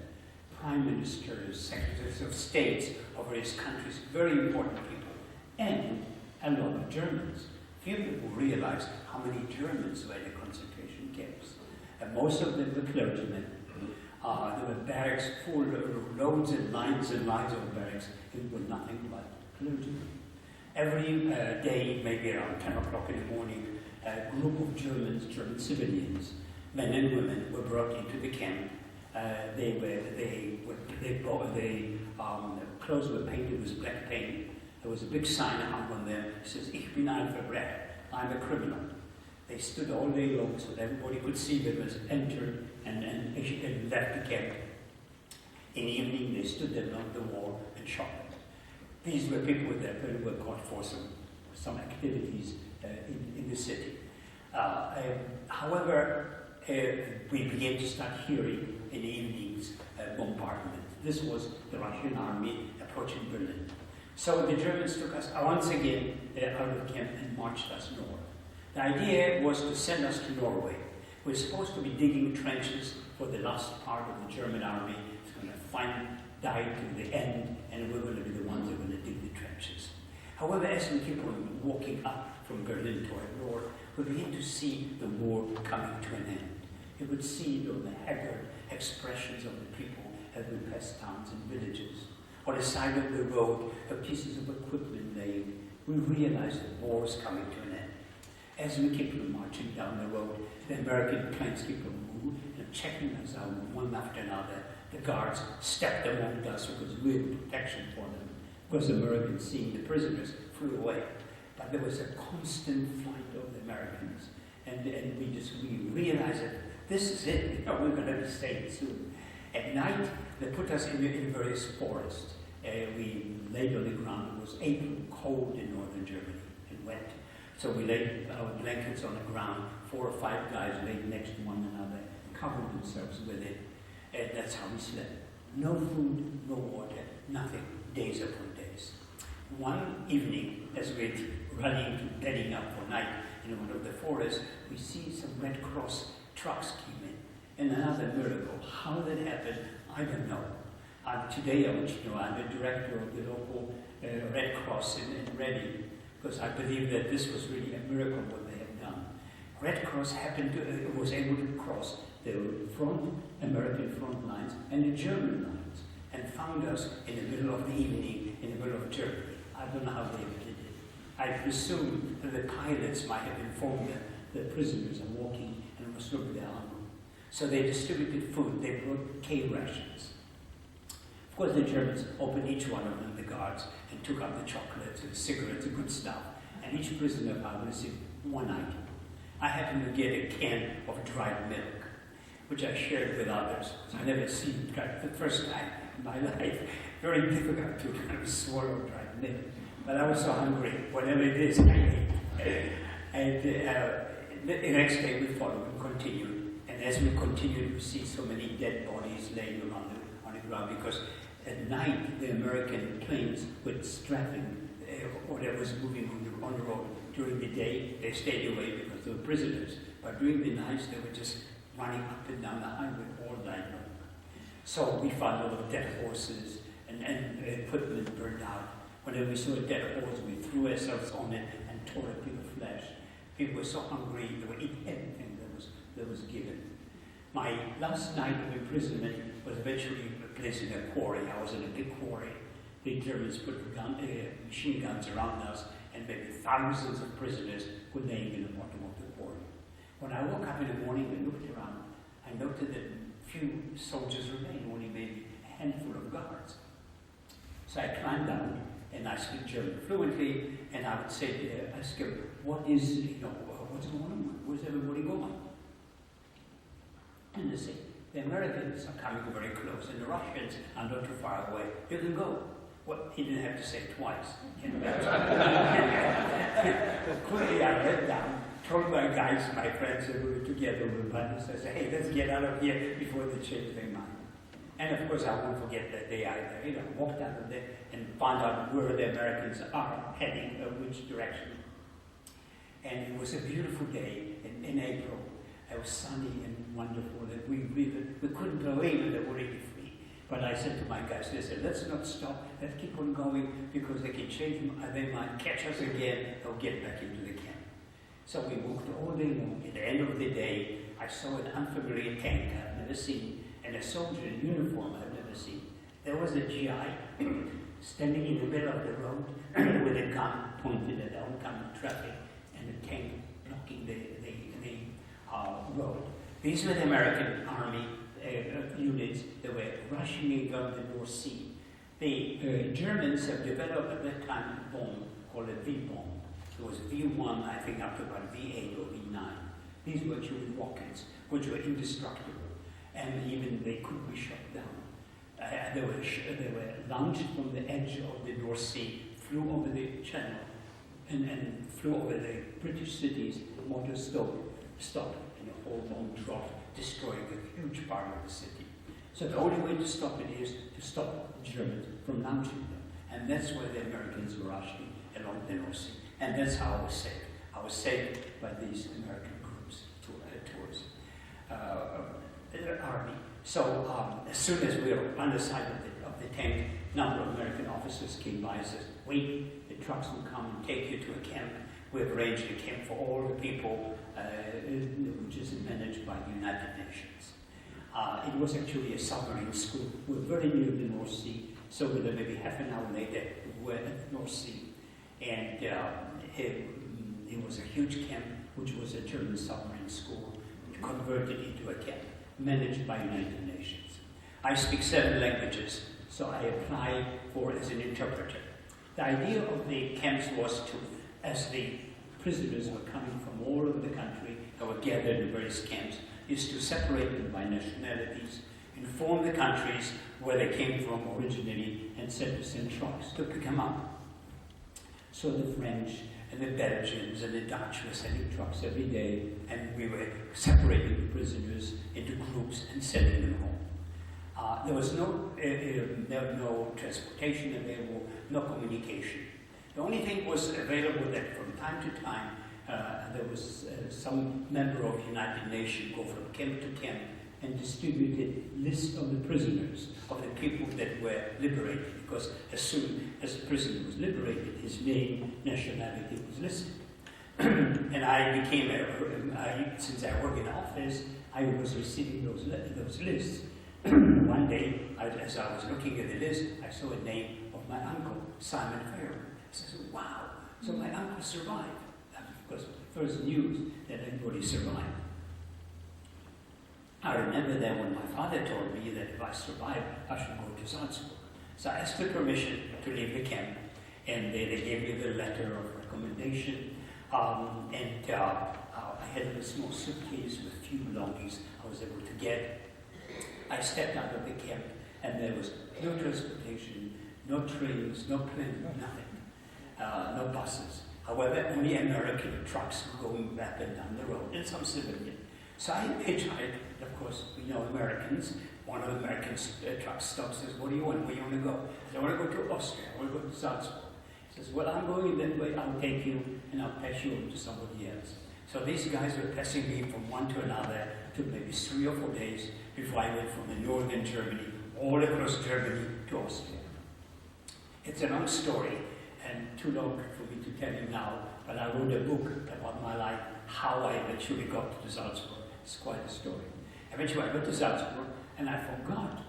Prime ministers, secretaries of states of various countries, very important people, and a lot of Germans. Few people realize how many Germans were in the concentration camps. And most of them were clergymen. There were barracks full of loads and lines of barracks. It was nothing but clergymen. Every day, maybe around 10 o'clock in the morning, a group of German civilians, men and women, were brought into the camp. Clothes were painted with black paint. There was a big sign hung on them. It says, "Ich bin ein Verbrecher," I'm a criminal. They stood all day long so that everybody could see them as entered and left the camp. In the evening, they stood there along the wall and shot them. These were people that were caught for some activities in the city. However, we began to start hearing in the evenings bombardment. This was the Russian army approaching Berlin. So the Germans took us once again out of camp and marched us north. The idea was to send us to Norway. We're supposed to be digging trenches for the last part of the German army. It's going to die to the end, and we're going to be the ones that are going to dig the trenches. However, as we keep on walking up from Berlin toward north, we begin to see the war coming to an end. You would see the haggard expressions of the people as we passed towns and villages. On the side of the road, pieces of equipment laying. We realized the war is coming to an end. As we keep on marching down the road, the American planes keep on moving and checking us out one after another. The guards stepped among us because we had protection for them. Because the Americans, seeing the prisoners, flew away. But there was a constant flight of the Americans. And we realized that this is it. We're going to be staying soon. At night, they put us in various forests. We laid on the ground. It was April, cold in northern Germany and wet. So we laid our blankets on the ground. 4 or 5 guys laid next to one another, covered themselves with it. And that's how we slept. No food, no water, nothing, days upon days. One evening, as we're running, bedding up for night in one of the forests, we see some Red Cross trucks came in. And another miracle. How that happened, I don't know. Today, I want you to know, I'm the director of the local Red Cross in Reading, because I believe that this was really a miracle what they have done. Red Cross was able to cross the American front lines and the German lines, and found us in the middle of the evening, in the middle of Germany. I don't know how they did it. I presume that the pilots might have informed them that prisoners are walking and must look down. So they distributed food. They brought K rations. Of course, the Germans opened each one of them, the guards, and took out the chocolates and cigarettes and good stuff. And each prisoner received one item. I happened to get a can of dried milk, which I shared with others. I never seen it the first time in my life. Very difficult to kind of swallow dried milk. But I was so hungry, whatever it is, I ate. And the next day we followed and continued. And as we continued, we see so many dead bodies laying around on the ground, because at night the American planes were strafing whatever was moving on the road. During the day, they stayed away because they were prisoners. But during the nights, they were just running up and down the highway all night long. So we found a lot of dead horses and equipment burned out. Whenever we saw a dead horse, we threw ourselves on it and tore it to the flesh. People were so hungry, they would eat anything that was given. My last night of imprisonment was eventually placed in a quarry. I was in a big quarry. The Germans put machine guns around us, and maybe thousands of prisoners were laying in the bottom of the quarry. When I woke up in the morning and looked around, I noted that few soldiers remained, only maybe a handful of guards. So I climbed down, and I speak German fluently, and I would say, ask him, what's going on? Where's everybody going? And they say, the Americans are coming very close, and the Russians are not too far away. You can go. Well, he didn't have to say it twice. Quickly I went down, told my guys, my friends that we were together with buddies, I said, hey, let's get out of here before they change their mind. And of course, I won't forget that day either. Walked out of there and found out where the Americans are heading, which direction. And it was a beautiful day in April. It was sunny and wonderful, and we couldn't believe it, they were really free. But I said to my guys, they said, let's not stop, let's keep on going, because they can change them, they might catch us again, or get back into the camp. So we walked all day long. At the end of the day, I saw an unfamiliar tank I've never seen, and a soldier in uniform I've never seen. There was a GI standing in the middle of the road with a gun pointed at oncoming traffic and a tank blocking the road. These were the American Army units that were rushing in from the North Sea. The Germans have developed at that time a bomb called a V-bomb. It was V1, I think, up to about V8 or V9. These were German rockets, which were indestructible, and even they could be shot down. They were launched from the edge of the North Sea, flew over the channel, and flew over the British cities. Motor stopped in a whole long trot, destroying a huge part of the city. So the only way to stop it is to stop the Germans from launching them. And that's why the Americans were rushing along the North Sea. And that's how I was saved. I was saved by these American groups towards the army. So as soon as we were on the side of the tank, a number of American officers came by and said, wait, the trucks will come and take you to a camp. We've arranged a camp for all the people, which is managed by the United Nations. It was actually a submarine school. We were very near the North Sea, so within maybe half an hour later, we were at the North Sea. And it was a huge camp, which was a German submarine school, converted into a camp, managed by United Nations. I speak 7 languages, so I applied for as an interpreter. The idea of the camps was to, as the prisoners were coming from all over the country that were gathered in various camps, is to separate them by nationalities, inform the countries where they came from originally, and send trucks to pick them up. So the French and the Belgians and the Dutch were sending trucks every day, and we were separating the prisoners into groups and sending them home. There was no transportation available, no communication. The only thing was available that from time to time there was some member of the United Nations go from camp to camp and distributed lists of the prisoners, of the people that were liberated, because as soon as a prisoner was liberated, his name, nationality was listed. And I became, since I work in the office, I was receiving those lists. One day, as I was looking at the list, I saw a name of my uncle, Simon Fayerman. I said, wow, so my uncle survived. That was, of course, the first news that anybody survived. I remember that when my father told me that if I survived, I should go to Salzburg. So I asked for permission to leave the camp, and they gave me the letter of recommendation. I had a small suitcase with a few belongings I was able to get. I stepped out of the camp, and there was no transportation, no trains, no plane, nothing, no buses. However, only American trucks were going up and down the road, and some civilian. So I hitchhiked. Of course, we know Americans. One of the American truck stops says, what do you want? Where do you want to go? I said, I want to go to Austria. I want to go to Salzburg. He says, well, I'm going that way. I'll take you, and I'll pass you over to somebody else. So these guys were passing me from one to another. It took maybe 3 or 4 days before I went from the northern Germany, all across Germany to Austria. It's a long story, and too long for me to tell you now, but I wrote a book about my life, how I eventually got to Salzburg. It's quite a story. Eventually I got to Salzburg, and I forgot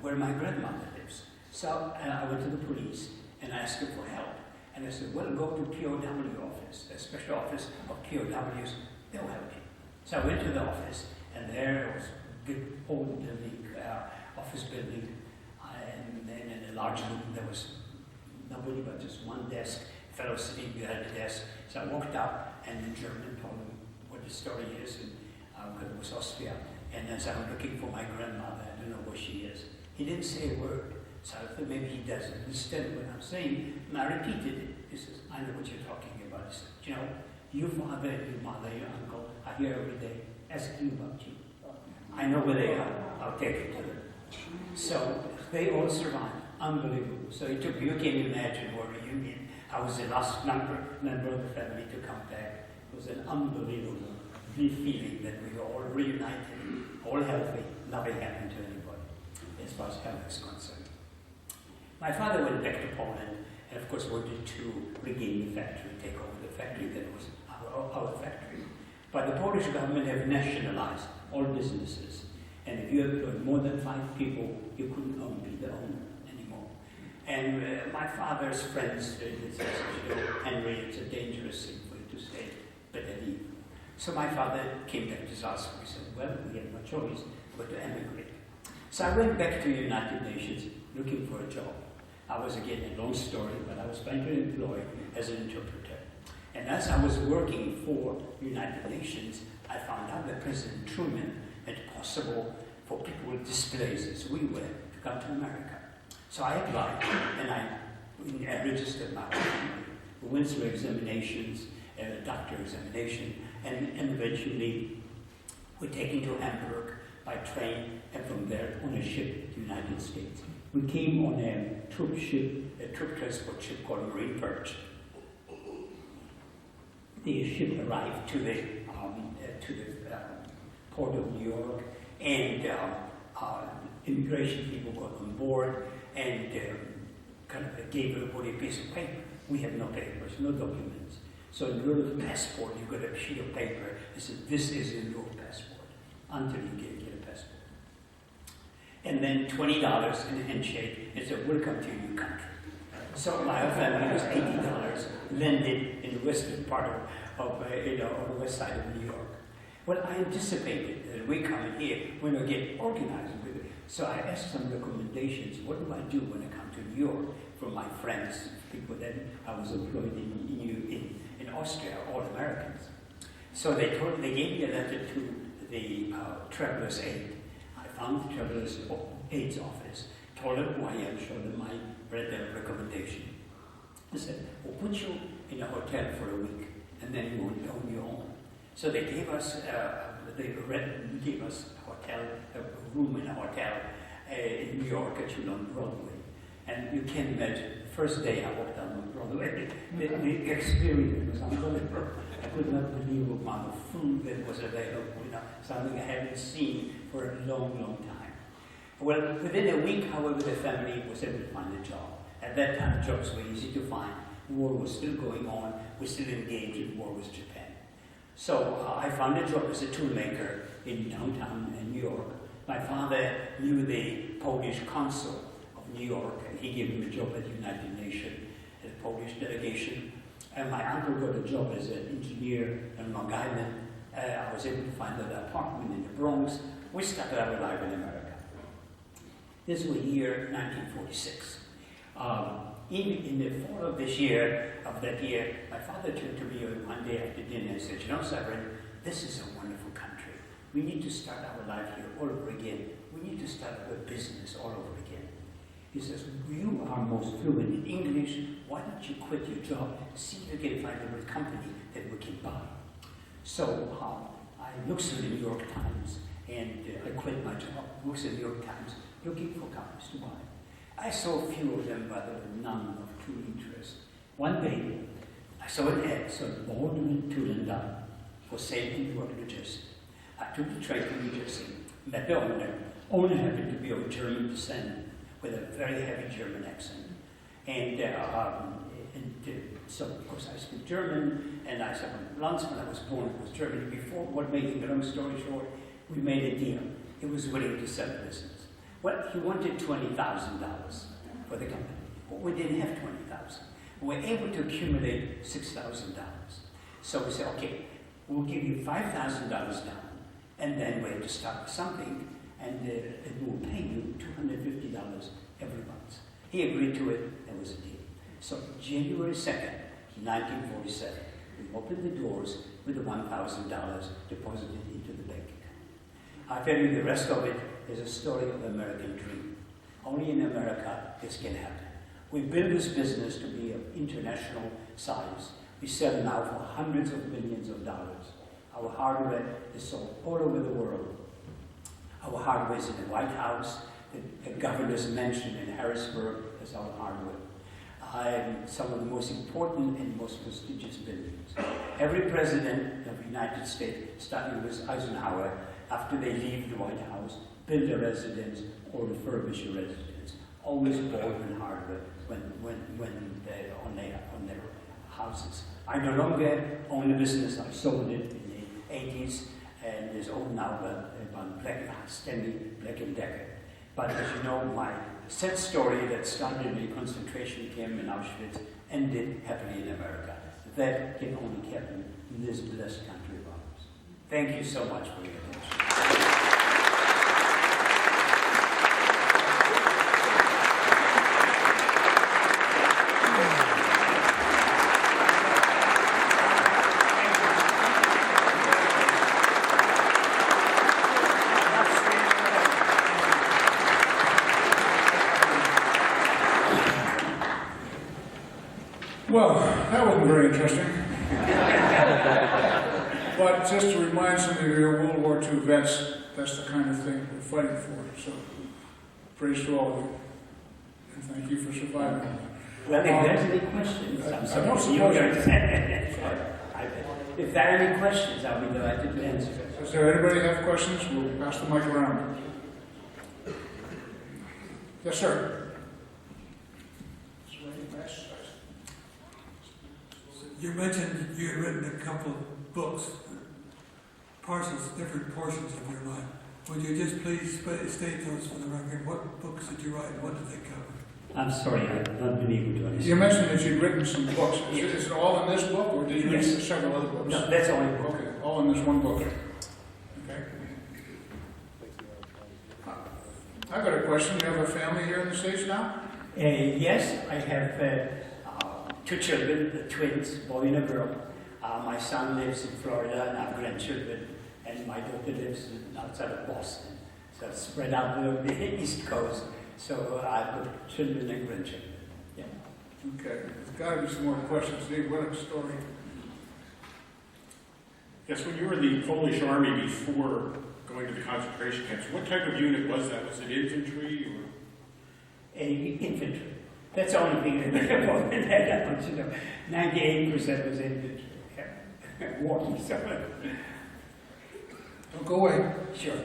where my grandmother lives. So I went to the police, and I asked her for help. And I said, well, go to POW office, a special office of POWs, they'll help you. So I went to the office, and there was a big old building, office building, and then in a large room there was nobody but just one desk, a fellow sitting behind the desk. So I walked up, and the German told me what the story is, and because it was Austria. And as I'm looking for my grandmother, I don't know where she is. He didn't say a word, so I thought maybe he doesn't understand what I'm saying. And I repeated it. He says, I know what you're talking about. He said, you know, your father, your mother, your uncle are here every day asking about you. I know where they are. I'll take you to them. So they all survived. Unbelievable. So it took, you can imagine what a reunion. I was the last member of the family to come back. It was an unbelievable feeling that we were all reunited, all healthy, nothing happened to anybody, as far as health is concerned. My father went back to Poland, and of course wanted to regain the factory, take over the factory that was our factory. But the Polish government have nationalized all businesses, and if you employed more than 5 people, you couldn't be the owner anymore. And my father's friends said, Henry, it's a dangerous thing for you to stay, better leave. So my father came back to Salzburg. He said, well, we have no choice but to emigrate. So I went back to the United Nations looking for a job. I was, again, a long story, but I was finally employed as an interpreter. And as I was working for the United Nations, I found out that President Truman made it possible for people with displaced, as we were, to come to America. So I applied, and I registered my family. We went through examinations, doctor examination, and eventually were taken to Hamburg by train, and from there on a ship to the United States. We came on a troop ship, a troop transport ship called Marine Perch. The ship arrived to the port of New York, and immigration people got on board and kind of gave everybody a piece of paper. We have no papers, no documents. So in lieu of passport, you got a sheet of paper that said, this is in your passport, until you get a passport. And then $20 in a handshake, and said, welcome to your new country. So my family was $80, landed in the western part of on the west side of New York. Well, I anticipated that we come in here, we're going to get organized with it. So I asked some recommendations. What do I do when I come to New York from my friends, people that I was employed in Austria, all Americans? So they gave me a letter to the Traveler's Aid. I found the Traveler's Aid's office, told them who I am, showed them my recommendation. They said, we'll put you in a hotel for a week, and then you will be on your own. So they gave us, a hotel, a room in a hotel in New York at Broadway. And you can imagine, the first day I walked down on Broadway, the experience was unbelievable. I could not believe the amount of food that was available, something I hadn't seen for a long, long time. Well, within a week, however, the family was able to find a job. At that time, jobs were easy to find. War was still going on. We're still engaged in war with Japan. So I found a job as a toolmaker in downtown New York. My father knew the Polish consul of New York, and he gave him a job at the United Nations, at the Polish delegation. And my uncle got a job as an engineer in Long Island. I was able to find an apartment in the Bronx. We started our life in America. This was the year 1946. Even in the fall of this year, my father turned to me one day after dinner and said, Severin, this is a wonderful country. We need to start our life here all over again. We need to start a business all over again. He says, you are most fluent in English. Why don't you quit your job? See if you can find a little company that we can buy. So I looked through the New York Times, and I quit my job, looked through the New York Times, looking for companies to buy. I saw a few of them, but there were none of true interest. One day, I saw an ad, Baldwin Tool and Dunn, for sale in New York, New Jersey. I took the train to New Jersey, met the owner. Owner happened to be of German descent, with a very heavy German accent. And so, of course, I speak German, and I said, once when I was born, it was Germany. Before, what made the long story short, we made a deal. He was willing to sell the business. Well, he wanted $20,000 for the company. But we didn't have $20,000. We were able to accumulate $6,000. So we said, okay, we'll give you $5,000 down, and then we have to start with something, and we'll pay you $250 every month. He agreed to it. There was a deal. So January 2nd, 1947, we opened the doors with the $1,000 deposited into the bank account. I'll tell you the rest of it is a story of the American dream. Only in America this can happen. We built this business to be of international size. We sell now for hundreds of millions of dollars. Our hardware is sold all over the world. Our hardware is in the White House, the governor's mansion in Harrisburg is our hardware. Some of the most important and most prestigious buildings. Every president of the United States, starting with Eisenhower, after they leave the White House, build a residence or refurbish a residence. Always Baldwin hardware when they're on their houses. I no longer own the business. I sold it in the 80s, and it's owned now by Black & Decker. But as you know, my sad story that started in a concentration camp in Auschwitz ended happily in America. That can only happen in this blessed country of ours. Thank you so much for your attention. Well, that wasn't very interesting. But just to remind some of you, World War II vets, that's the kind of thing we're fighting for. So, praise to all of you. And thank you for surviving. Well, if there's any questions, I'm I sorry. don't suppose If there are any questions, I'll be delighted to answer. Does there anybody have questions? We'll pass the mic around. Yes, sir. You mentioned you had written a couple of books, different portions of your life. Would you just please state those for the record? What books did you write? What did they cover? I'm sorry, I've not been able to understand. You mentioned that you'd written some books. Is it all in this book, or did you write Yes. several other books? No, that's only book. Okay, all in this one book. Okay. I've got a question. You have a family here in the States now? Yes, I have two children, twins, boy and a girl. My son lives in Florida, and I have grandchildren, and my daughter lives outside of Boston. So it's spread out on the East Coast. So I've got children and grandchildren. Yeah. Okay. There's got to be some more questions. Dave, what a story. Yes, when you were in the Polish army before going to the concentration camps, what type of unit was that? Was it infantry or? Infantry. That's the only thing that I want to know. 98% was infantry. Walking somewhere. Don't go away. Sure.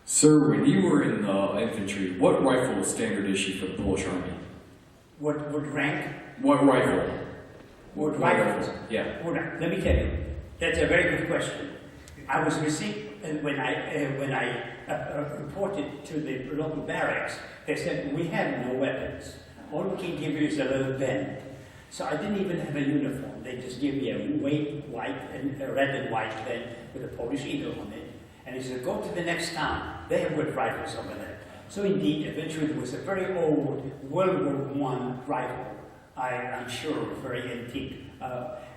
Sir, when you were in the infantry, what rifle was standard issue for the Polish army? What rank? What rifle? What rifles? Yeah. Hold on, let me tell you. That's a very good question. I was received when I reported to the local barracks. They said we have no weapons. All we can give you is a little bend. So I didn't even have a uniform. They just gave me a red and white bend with a Polish eagle on it. And he said, go to the next town. They have good rifles over there. So indeed, eventually there was a very old World War I rifle. I'm sure very antique.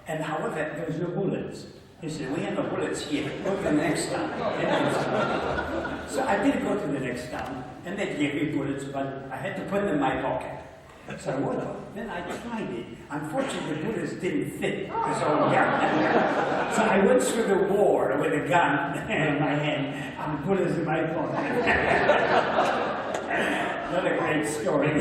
And however, there was no bullets. He said, we have no bullets here. Go to the next town. So I did go to the next town, and they gave me bullets, but I had to put them in my pocket. So I went up, then I tried it. Unfortunately, the bullets didn't fit this old gun. So I went through the war with a gun in my hand, and the bullets in my pocket. Not a great story.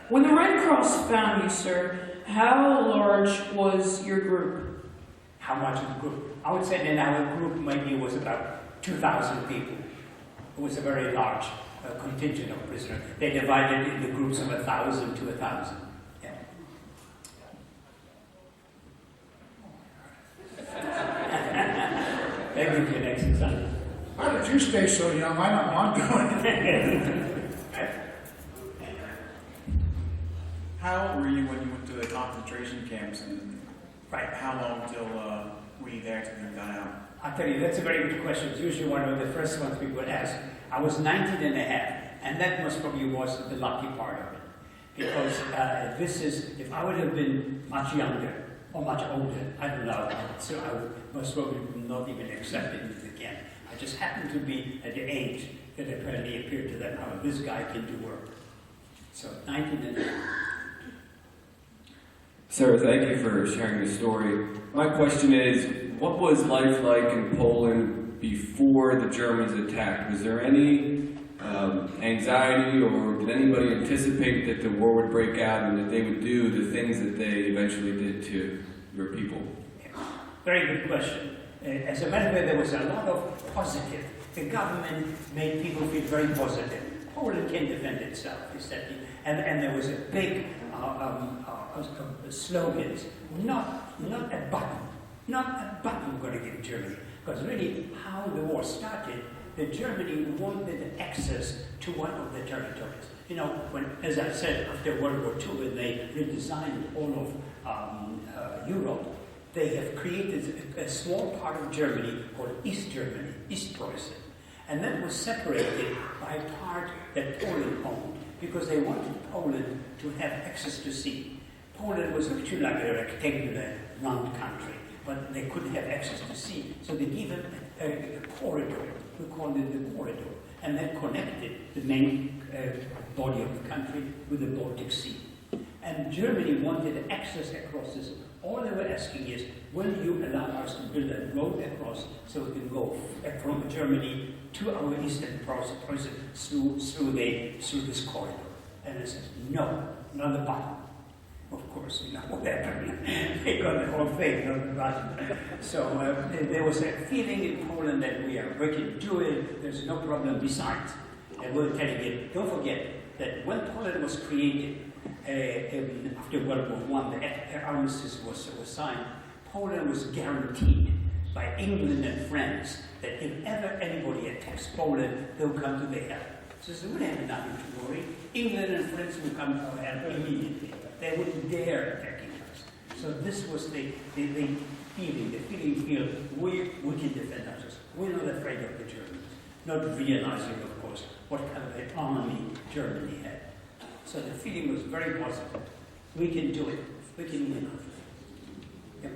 When the Red Cross found you, sir, how large was your group? How much of the group? I would say that our group maybe was about 2,000 people. It was a very large contingent of prisoners. They divided into groups of 1,000 to 1,000. Yeah. That gives you an exercise. How did you stay so young? I'm doing it. How old were you when you went to the concentration camps, and Right. how long till were you there till you got out? I'll tell you, that's a very good question. It's usually one of the first ones people ask. I was 19 and a half, and that most probably was the lucky part of it. Because if I would have been much younger or much older, I don't know, so I would most probably not even accepted it again. I just happened to be at the age that apparently appeared to them, oh, this guy can do work. So 19 and a half. Sir, thank you for sharing the story. My question is, what was life like in Poland before the Germans attacked? Was there any anxiety, or did anybody anticipate that the war would break out and that they would do the things that they eventually did to your people? Very good question. As a matter of fact, there was a lot of positive. The government made people feel very positive. Poland can defend itself, and there was a big slogans, not a button we're going to give Germany. Because really, how the war started, that Germany wanted access to one of the territories. You know, when, as I said, after World War II, when they redesigned all of Europe, they have created a small part of Germany called East Germany, East Prussia. And that was separated by a part that Poland owned, because they wanted Poland to have access to sea. Poland was actually like a rectangular, round country, but they couldn't have access to sea. So they gave them a corridor. We called it the corridor. And that connected the main body of the country with the Baltic Sea. And Germany wanted access across this. All they were asking is, will you allow us to build a road across so we can go from Germany to our eastern Prussia through this corridor? And it says, no, not a button. Of course, you know what happened. They got the whole thing, not the button. So there was a feeling in Poland that we can do it, there's no problem. Besides, and we'll tell you again, don't forget that when Poland was created, after World War I, the armistice was signed, Poland was guaranteed by England and France that if ever anybody attacks Poland, they'll come to their help. So they wouldn't have nothing to worry. England and France would come to our help immediately. They wouldn't dare attacking us. So this was the feeling we can defend ourselves. We're not afraid of the Germans, not realizing, of course, what kind of an army Germany had. So the feeling was very positive. We can do it. We can win. Yep.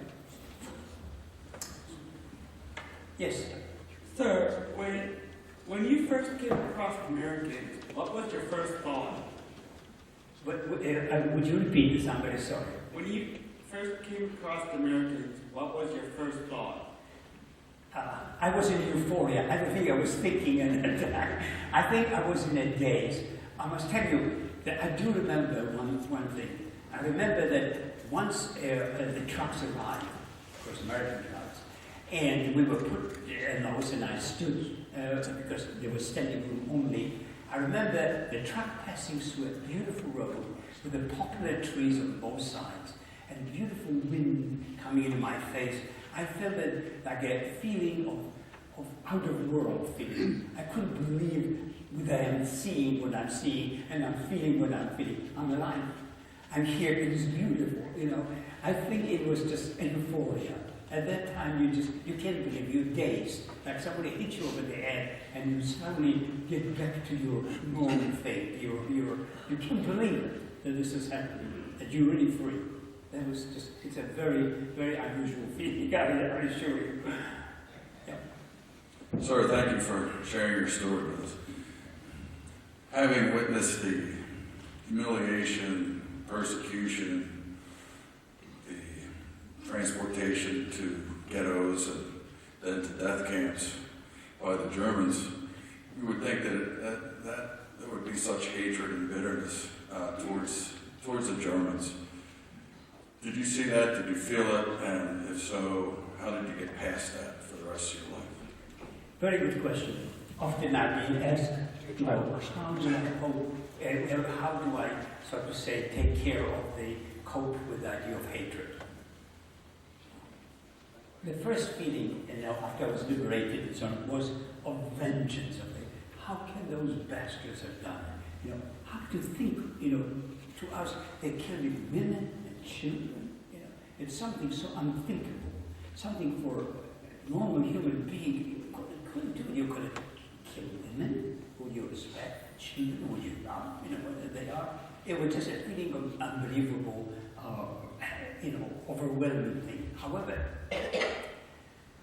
Yes. Sir, when you first came across Americans, what was your first thought? Would you repeat this? I'm very sorry. When you first came across Americans, what was your first thought? I was in euphoria. I don't think I was thinking at that time. I think I was in a daze. I must tell you that I do remember one thing. I remember that once the trucks arrived, of course American trucks, and we were put, and Lois and I stood, because there was standing room only. I remember the truck passing through a beautiful road with the poplar trees on both sides and beautiful wind coming into my face. I felt it like a feeling of out-of-world feeling. I couldn't believe that I'm seeing what I'm seeing and I'm feeling what I'm feeling. I'm alive. I'm here. It is beautiful. You know, I think it was just euphoria. At that time, you can't believe, you're dazed. Like somebody hit you over the head and you suddenly get back to your normal state. You can't believe it, that this is happening, that you're really free. That was just, it's a very, very unusual feeling, I assure you. Yeah. Sir, thank you for sharing your story with us. Having witnessed the humiliation, persecution, transportation to ghettos and then to death camps by the Germans, you would think that there would be such hatred and bitterness towards the Germans. Did you see that? Did you feel it? And if so, how did you get past that for the rest of your life? Very good question. Often I've been asked, how do I, so to say, take care of cope with the idea of hatred? The first feeling, after I was liberated and so on, was of vengeance. How can those bastards have done it? How do you think, to us, they killed women and children. It's something so unthinkable. Something for a normal human being you couldn't do. You couldn't kill women who you respect, children who you love, whether they are. It was just a feeling of unbelievable, overwhelming thing. However,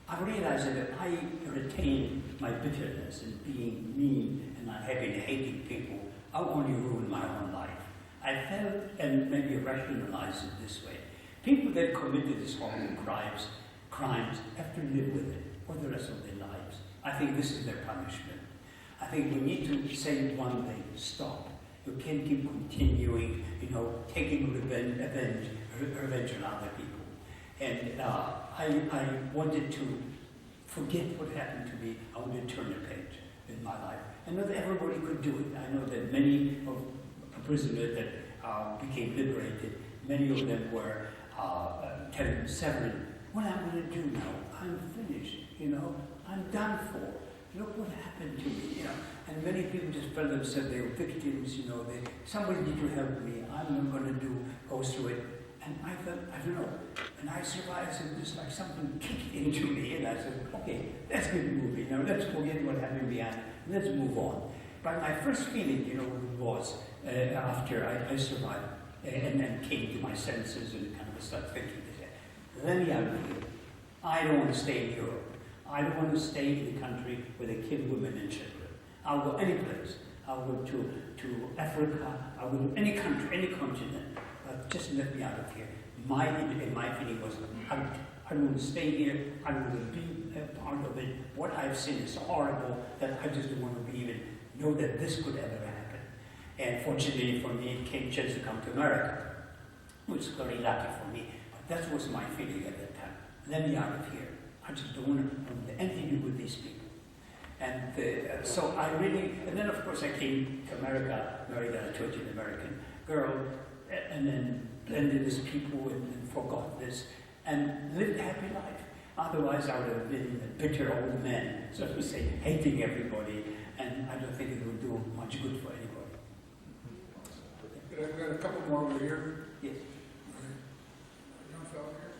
I realized that if I retain my bitterness and being mean and not hating people, I'll only ruin my own life. I felt and maybe rationalized it this way. People that committed these horrible crimes have to live with it for the rest of their lives. I think this is their punishment. I think we need to say one thing, stop. You can't keep continuing, taking revenge on other people. And I wanted to forget what happened to me. I wanted to turn a page in my life. And not everybody could do it. I know that many of prisoners that became liberated Many of them were telling Severin, what I'm going to do now? I'm finished, I'm done for. Look what happened to me, And many people just felt themselves, they were victims, somebody need to help me. I'm not going to go through it. And I thought, I don't know. And I survived, and just like something kicked into me, and I said, okay, let's get moving. Let's forget what happened behind. Let's move on. But my first feeling, was after I survived and then came to my senses and kind of started thinking, let me out of here. I don't want to stay in Europe. I don't want to stay in the country where they kill women and children. I'll go any place. I'll go to Africa. I'll go to any country, any continent. But just let me out of here. My feeling was, I don't want to stay here. I don't want to be a part of it. What I've seen is so horrible that I just don't want to even know that this could ever happen. And fortunately for me, it came a chance to come to America, which is very lucky for me. But that was my feeling at that time. Let me out of here. I just don't want to have anything to do with these people. And so I really, and then of course I came to America, married a 20 American girl, and then blended as people and forgot this, and lived a happy life. Otherwise I would have been a bitter old man, so to say, hating everybody, and I don't think it would do much good for anybody. I've got a couple more over here. Yes. Young fellow here.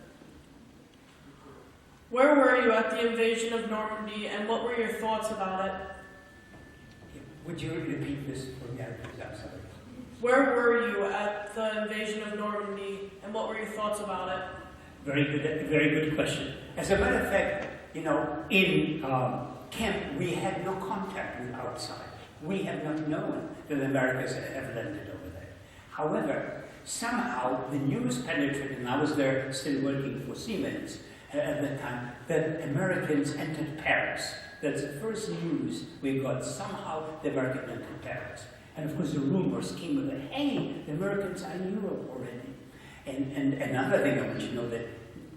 Where were you at the invasion of Normandy, and what were your thoughts about it? Would you repeat this for me? I'm sorry. Where were you at the invasion of Normandy, and what were your thoughts about it? Very good question. As a matter of fact, in camp, we had no contact with outside. We have not known that the Americans have landed over there. However, somehow the news penetrated, and I was there still working for Siemens at that time, that Americans entered Paris. That's the first news we got. Somehow the Americans entered Paris. And of course the rumors came of that, hey, the Americans are in Europe already. And another thing I want you to know that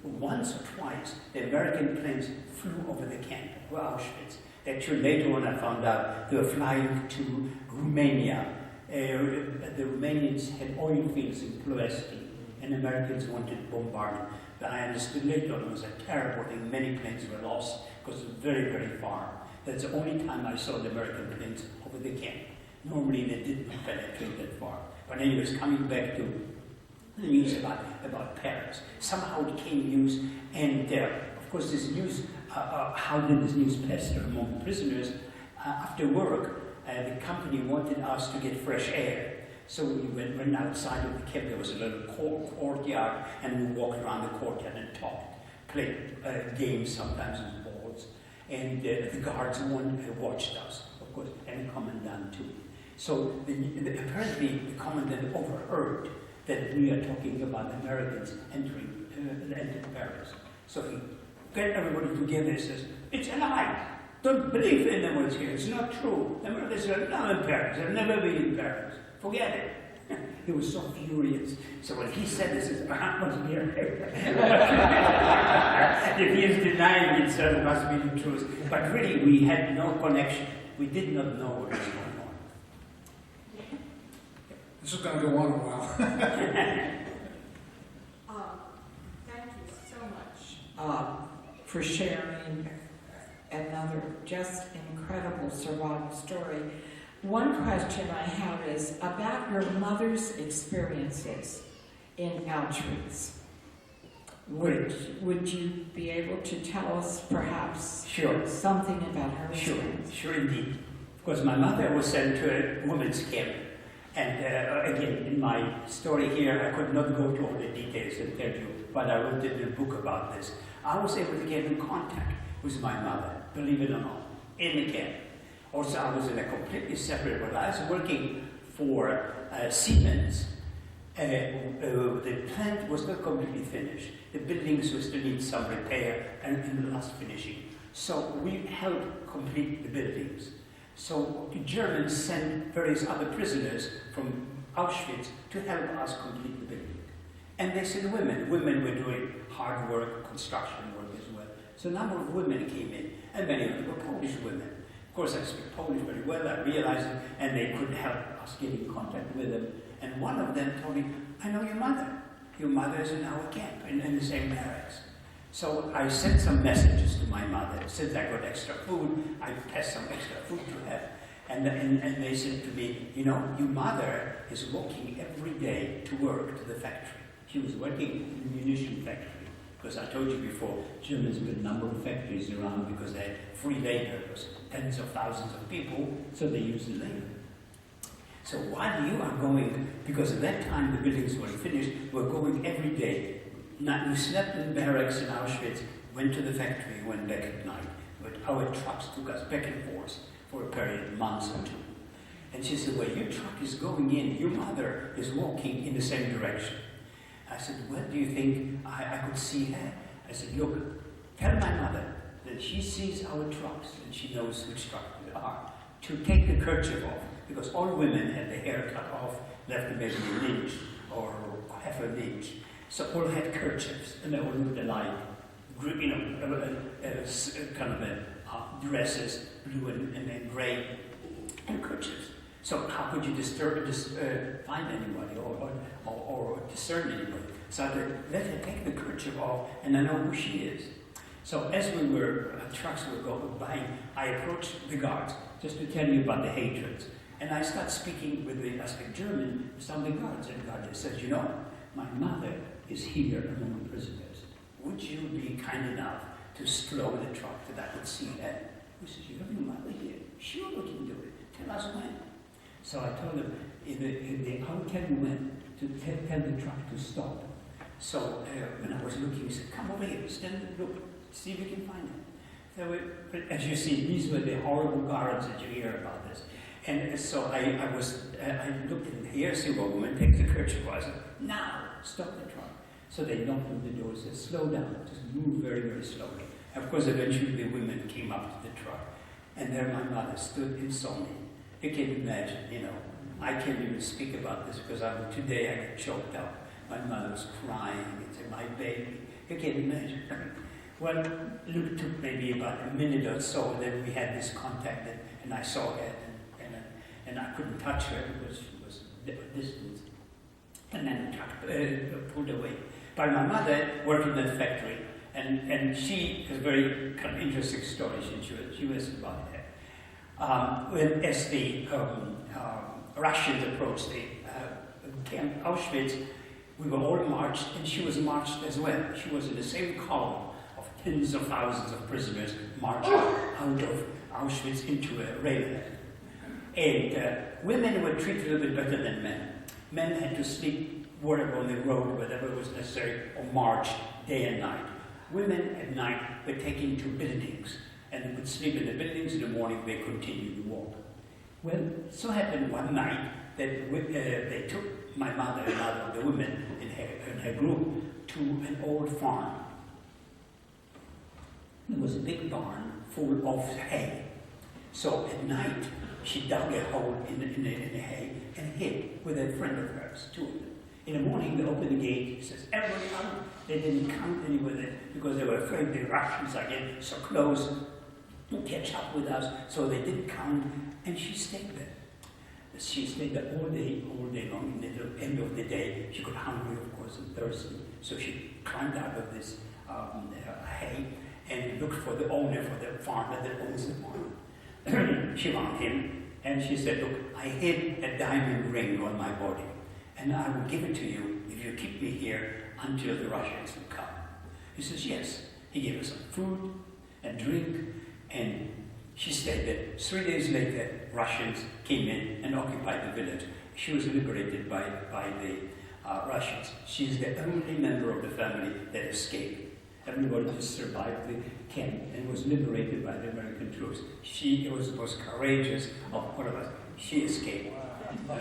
once or twice the American planes flew over the camp, over Auschwitz. Actually later on I found out they were flying to Romania. The Romanians had oil fields in Ploesti, and Americans wanted bombardment. But I understood later on it was a terrible thing. Many planes were lost because it was very, very far. That's the only time I saw the American planes over the camp. Normally they didn't penetrate that far. But anyways, coming back to the news about Paris. Somehow it came news, and of course this news, how did this news pass among prisoners? After work, the company wanted us to get fresh air. So we went outside of the camp. There was a little courtyard, and we walked around the courtyard and talked, played games sometimes with balls. And the guards watched us, of course, and the commandant too. So apparently the commandant overheard that we are talking about the Americans entering Paris. So he got everybody together and says, it's a lie. Don't believe anyone here. It's not true. The Americans are not in Paris. They've never been in Paris. Forget it. He was so furious. So when he said this, his heart must be if he is denying himself, it must be the truth. But really, we had no connection. We did not know what was going on. This is going to go on a while. Thank you so much for sharing another just incredible survival story. One question I have is about your mother's experiences in Auschwitz. Would you be able to tell us perhaps something about her experience? Sure indeed. Of course, my mother was sent to a women's camp. And again, in my story here, I could not go to all the details and tell you, but I wrote in a book about this. I was able to get in contact with my mother, believe it or not, in the camp. Also, I was in a completely separate world. I was working for Siemens. The plant was not completely finished. The buildings still need some repair and the last finishing. So we helped complete the buildings. So the Germans sent various other prisoners from Auschwitz to help us complete the building. And they sent women. Women were doing hard work, construction work as well. So a number of women came in, and many of them were Polish women. Of course, I speak Polish very well, I realized it, and they could help us get in contact with them. And one of them told me, I know your mother. your mother is in our camp, in the same barracks. So I sent some messages to my mother. Since I got extra food, I passed some extra food to her. And they said to me, you know, your mother is walking every day to work to the factory. She was working in the munition factory. Because I told you before, Germans built a number of factories around because they had free labor. It was tens of thousands of people, so they used the labor. So while you are going, because at that time the buildings weren't finished, we're going every day. We slept in barracks in Auschwitz, went to the factory, went back at night. But our trucks took us back and forth for a period of months or two. And she said, well, your truck is going in, your mother is walking in the same direction. I said, well, do you think I could see her? I said, look, tell my mother that she sees our trucks and she knows which truck they are, to take the kerchief off, because all women had their hair cut off, left maybe an inch or half an inch. So all had kerchiefs, and they all looked alike, you know, kind of dresses, blue and gray, and kerchiefs. So how could you find anybody or discern anybody? So I said, let her take the kerchief off, and I know who she is. So as we were, trucks were going by, I approached the guards, just to tell you about the hatreds. And I start speaking with I speak German, some of the guards, and the guard says, you know, my mother is here among the prisoners. Would you be kind enough to slow the truck that I could see her? He says, you have your mother here? Sure, we can do it. Tell us when. So I told him, I'll tell you when, to tell the truck to stop. So when I was looking, he said, come over here, stand and look, see if we can find her. So as you see, these were the horrible guards that you hear about this. And so I looked in here, see a woman, take the kerchief. I said, now, stop the truck. So they knocked on the door, said, slow down, just move very, very slowly. Of course, eventually the women came up to the truck. And there my mother stood and saw me. You can imagine, you know, I can't even speak about this because today I get choked up. My mother was crying and said, my baby. You can imagine. Well, it took maybe about a minute or so, then we had this contact, and I saw her, and I couldn't touch her because she was distant. And then the truck pulled away. But my mother worked in that factory, and she has a very kind of interesting story. She was about that. As the Russians approached the camp Auschwitz, we were all marched, and she was marched as well. She was in the same column of tens of thousands of prisoners marched out of Auschwitz into a railhead. And women were treated a little bit better than men. Men had to sleep wherever on the road, whatever was necessary, or march day and night. Women at night were taken to buildings, and they would sleep in the buildings. In the morning, they continued to walk. Well, it so happened one night that they took my mother and other of the women in her group to an old farm. There was a big barn full of hay. So at night, she dug a hole in the hay and hid with a friend of hers, two of them. In the morning, they opened the gate. He says, everybody out. They didn't count anywhere because they were afraid the Russians are getting so close to catch up with us. So they didn't count, and she stayed there. She stayed there all day long. And at the end of the day, she got hungry, of course, and thirsty. So she climbed out of this hay and looked for the owner, for the farmer that owns the farm. She found him, and she said, look, I hid a diamond ring on my body, and I will give it to you if you keep me here until the Russians will come. He says, yes. He gave her some food and drink, and she stayed there. 3 days later, Russians came in and occupied the village. She was liberated by the Russians. She's the only member of the family that escaped. Everybody just survived the camp and was liberated by the American troops. She was the most courageous of all of us. She escaped.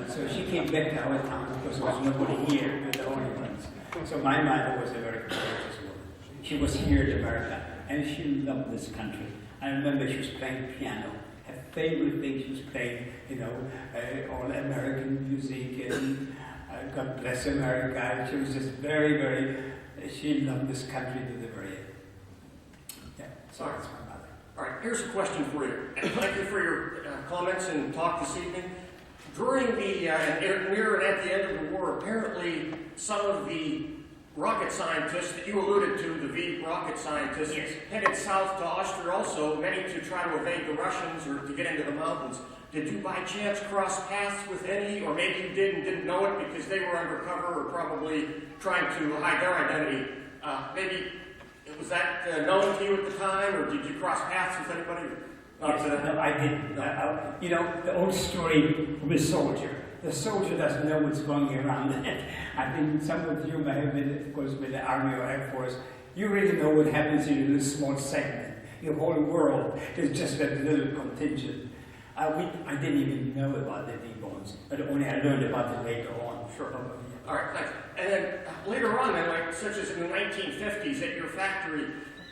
So she came back to our town because there was nobody here with the only ones. So my mother was a very courageous woman. She was here in America, and she loved this country. I remember she was playing piano. Her favorite thing, she was playing, all American music, and God bless America. She was just very, very, she loved this country to the very end. Yeah, so that's my mother. All right, here's a question for you. And thank you for your comments and talk this evening. During the, near and at the end of the war, apparently some of the rocket scientists that you alluded to, the V rocket scientists, headed south to Austria also, many to try to evade the Russians or to get into the mountains. Did you by chance cross paths with any, or maybe you did and didn't know it because they were undercover or probably trying to hide their identity? Maybe, was that known to you at the time, or did you cross paths with anybody? Yes, no, I didn't. You know, the old story of a soldier. The soldier doesn't know what's going around. I think some of you may have been, of course, with the Army or Air Force. You really know what happens in a small segment. Your whole world is just a little contingent. I didn't even know about the D-bones, but only I learned about it later on. Sure. All right, thanks. And then later on, then, like such as in the 1950s at your factory,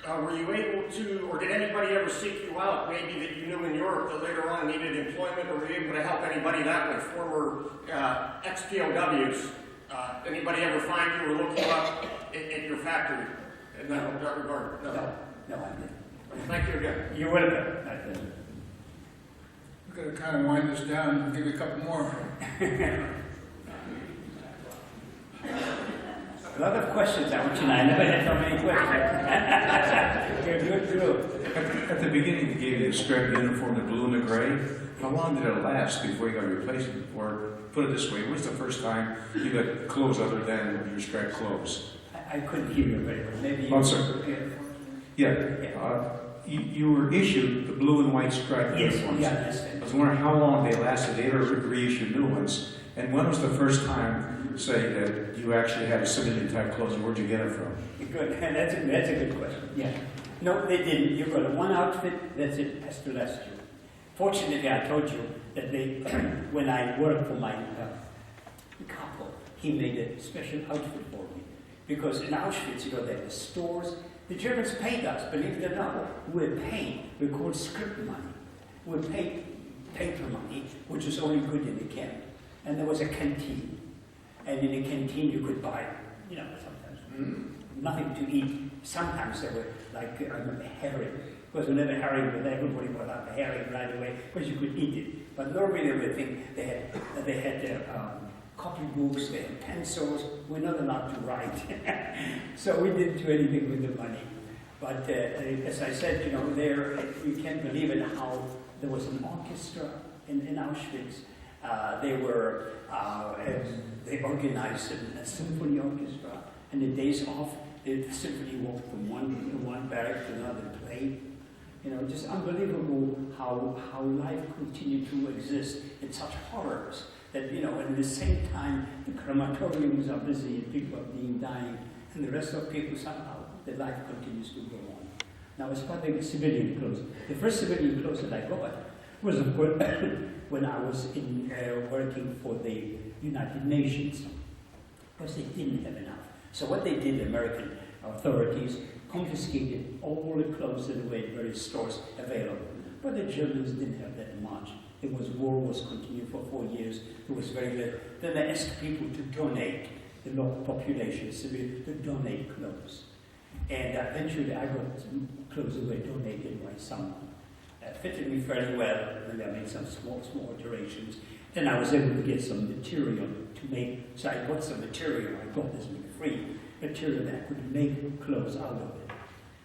were you able to, or did anybody ever seek you out, maybe that you knew in Europe that later on needed employment, or were you able to help anybody that way, former ex-POWs? Anybody ever find you or look you up at your factory in that regard? No, I didn't. Thank you again. You're welcome. We're going to kind of wind this down and give you a couple more. A lot of questions, I never had so many questions. Good. At the beginning, you gave you the striped uniform, the blue and the gray. How long did it last before you got replaced? Or put it this way, when's the first time you got clothes other than your striped clothes? I couldn't hear you very well. Maybe you... Oh, sir. Yeah. You were issued the blue and white striped uniforms. I was wondering how long they lasted. They ever reissued new ones. And when was the first time, say, that you actually had a civilian type clothes, and where'd you get it from? Good. That's a good question. Yeah. No, they didn't. You've got one outfit, that's it, has to last you. Fortunately, I told you that they, when I worked for my couple, he made a special outfit for me. Because in Auschwitz, you know, there were stores. The Germans paid us, believe it or not. We were paid. We were called script money. We were paid paper money, which was only good in the camp. And there was a canteen. And in the canteen you could buy, you know, sometimes nothing to eat. Sometimes there were, like, I remember herring. Because whenever herring was, everybody brought out the herring right away, because you could eat it. But normally they had their copybooks, they had pencils. We're not allowed to write. So we didn't do anything with the money. But as I said, you know, you can't believe it how there was an orchestra in Auschwitz. They organized a symphony orchestra, and the days off, the symphony walked from one barrack to another and played. You know, just unbelievable how life continued to exist in such horrors that, you know, and at the same time, the crematoriums are busy and people are dying, and the rest of people somehow, their life continues to go on. Now, as far as the civilian clothes, the first civilian clothes that I got was, of course, when I was working for the United Nations, because they didn't have enough. So what they did, the American authorities confiscated all the clothes that were in various stores available. But the Germans didn't have that much. War was continued for 4 years. There was very little. Then they asked people to donate, the local population, civilians, to donate clothes. And eventually I got some clothes that were donated by someone. Fitted me fairly well, and I made some small alterations. Then I was able to get some material to make, so I got some material, I got this free material that I could make clothes out of it.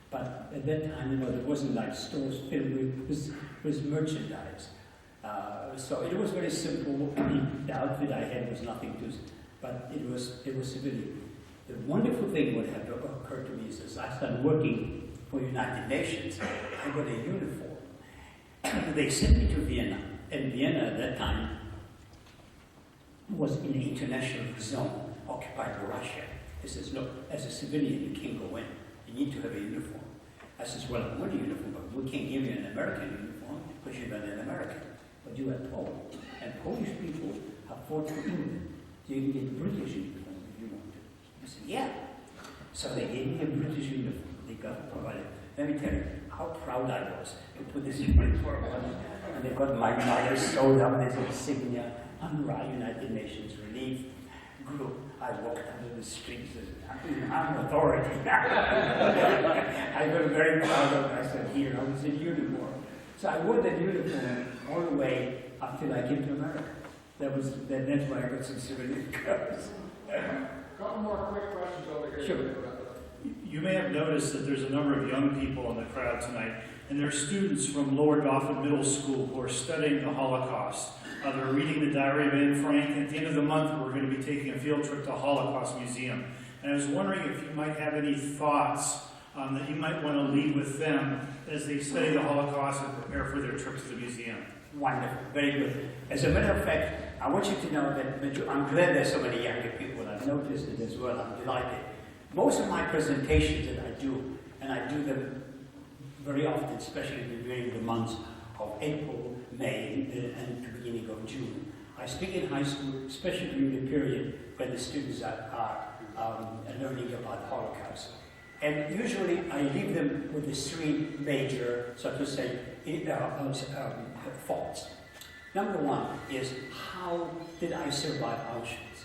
But at that time, you know, there wasn't like stores filled with merchandise. So it was very simple. The outfit I had was nothing to, but it was civilian. The wonderful thing what had occurred to me is as I started working for United Nations, I got a uniform. They sent me to Vienna, and Vienna at that time was in the international zone occupied by Russia. He says, look, as a civilian, you can't go in. You need to have a uniform. I says, well, I want a uniform, but we can't give you an American uniform because you're not an American. But you are Polish. And Polish people have fought for England. So you can get a British uniform if you want to. I said, yeah. So they gave me a British uniform. They got provided. Let me tell you how proud I was to put this uniform on. And they got my mother sewed up as an insignia, UNRWA, United Nations Relief Group. I walked out of the streets as I'm authority. I was very proud of it. I said, here, I was in uniform. So I wore that uniform all the way until I came to America. That's why I got some civilian clothes. Couple more quick questions over here. Sure. You may have noticed that there's a number of young people in the crowd tonight, and they're students from Lower Dauphin Middle School who are studying the Holocaust. They're reading the Diary of Anne Frank, and at the end of the month we're going to be taking a field trip to the Holocaust Museum. And I was wondering if you might have any thoughts that you might want to leave with them as they study the Holocaust and prepare for their trip to the museum. Wonderful, very good. As a matter of fact, I want you to know that I'm glad there's so many younger people. I've noticed it as well. I'm delighted. Most of my presentations that I do, and I do them very often, especially during the months of April, May, and the beginning of June. I speak in high school, especially during the period when the students are learning about Holocaust. And usually I leave them with the three major, so to say, thoughts. Number one is, how did I survive Auschwitz?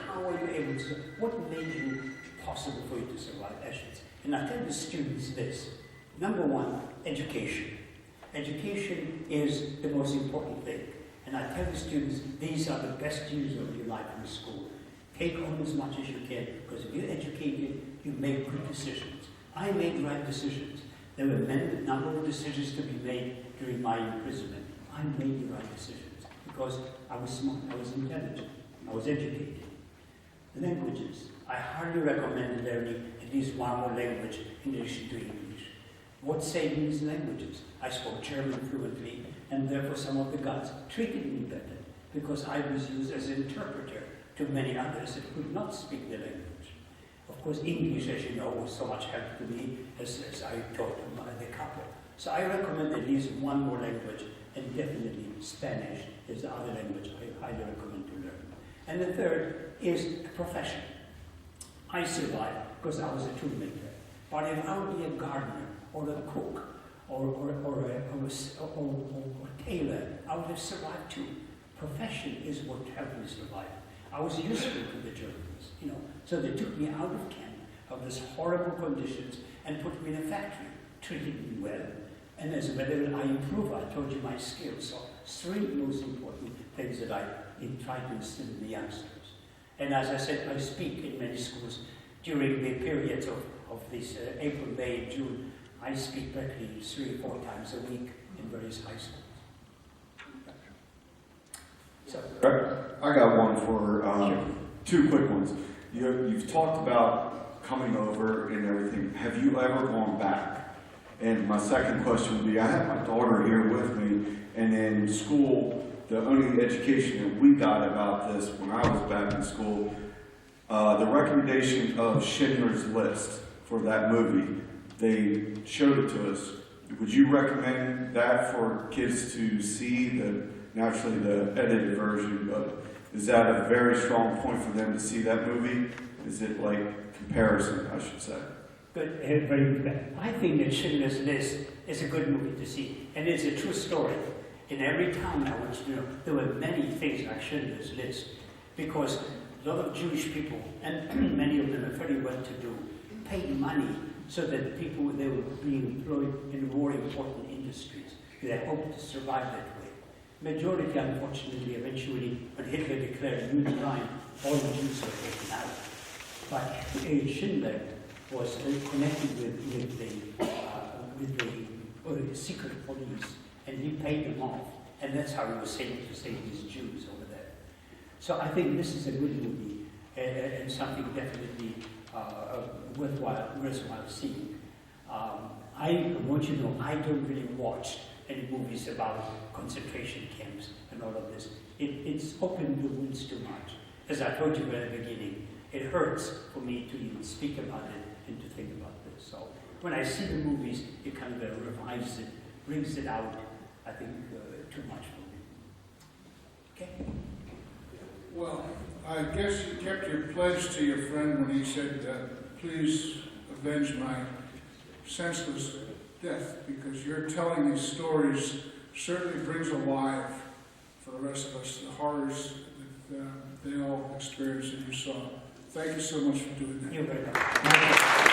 How were you able to, what made it possible for you to survive Auschwitz? And I tell the students this. Number one, education. Education is the most important thing. And I tell the students, these are the best years of your life in school. Take on as much as you can, because if you're educated, you make good decisions. I made right decisions. There were a number of decisions to be made during my imprisonment. I made the right decisions because I was smart, I was intelligent, I was educated. Languages. I highly recommend learning at least one more language in addition to English. What saved me is languages. I spoke German fluently, and therefore some of the guards treated me better because I was used as an interpreter to many others that could not speak the language. Of course, English, as you know, was so much help to me as I taught the couple. So I recommend at least one more language, and definitely Spanish is the other language I highly recommend to learn. And the third is a profession. I survived because I was a toolmaker. But if I would be a gardener, or a cook, or a tailor, I would have survived too. Profession is what helped me survive. I was useful to the Germans, so they took me out of camp, of these horrible conditions, and put me in a factory, treated me well, and as a matter of I improved. I told you my skills. So three most important things that I try to instill in the youngsters. And as I said, I speak in many schools during the periods of this April, May, June. I speak practically 3 or 4 times a week in various high schools. So, I got one for 2 quick ones. You've talked about coming over and everything. Have you ever gone back? And my second question would be, I have my daughter here with me, and in school, the only education that we got about this when I was back in school, the recommendation of Schindler's List for that movie, they showed it to us. Would you recommend that for kids to see, naturally the edited version, but is that a very strong point for them to see that movie? Is it like comparison, I should say? Good, very good. I think that Schindler's List is a good movie to see, and it's a true story. In every town, I want you to know, there were many things like Schindler's List, because a lot of Jewish people, and many of them are very well-to-do, paid money so that people, they would be employed in more important industries. They hoped to survive that way. Majority, unfortunately, eventually, when Hitler declared a new crime, all the Jews were taken out. But Schindler was connected with the secret police, and he paid them off, and that's how he was able to save these Jews over there. So I think this is a good movie, and something definitely worthwhile seeing. I want you to know, I don't really watch any movies about concentration camps and all of this. It's opening the wounds too much. As I told you at the beginning, it hurts for me to even speak about it and to think about this. So when I see the movies, it kind of revives it, brings it out, I think, too much for me. Okay? Well, I guess you kept your pledge to your friend when he said, please avenge my senseless death, because you're telling these stories certainly brings alive for the rest of us the horrors that they all experienced and you saw. Thank you so much for doing that. You're very welcome.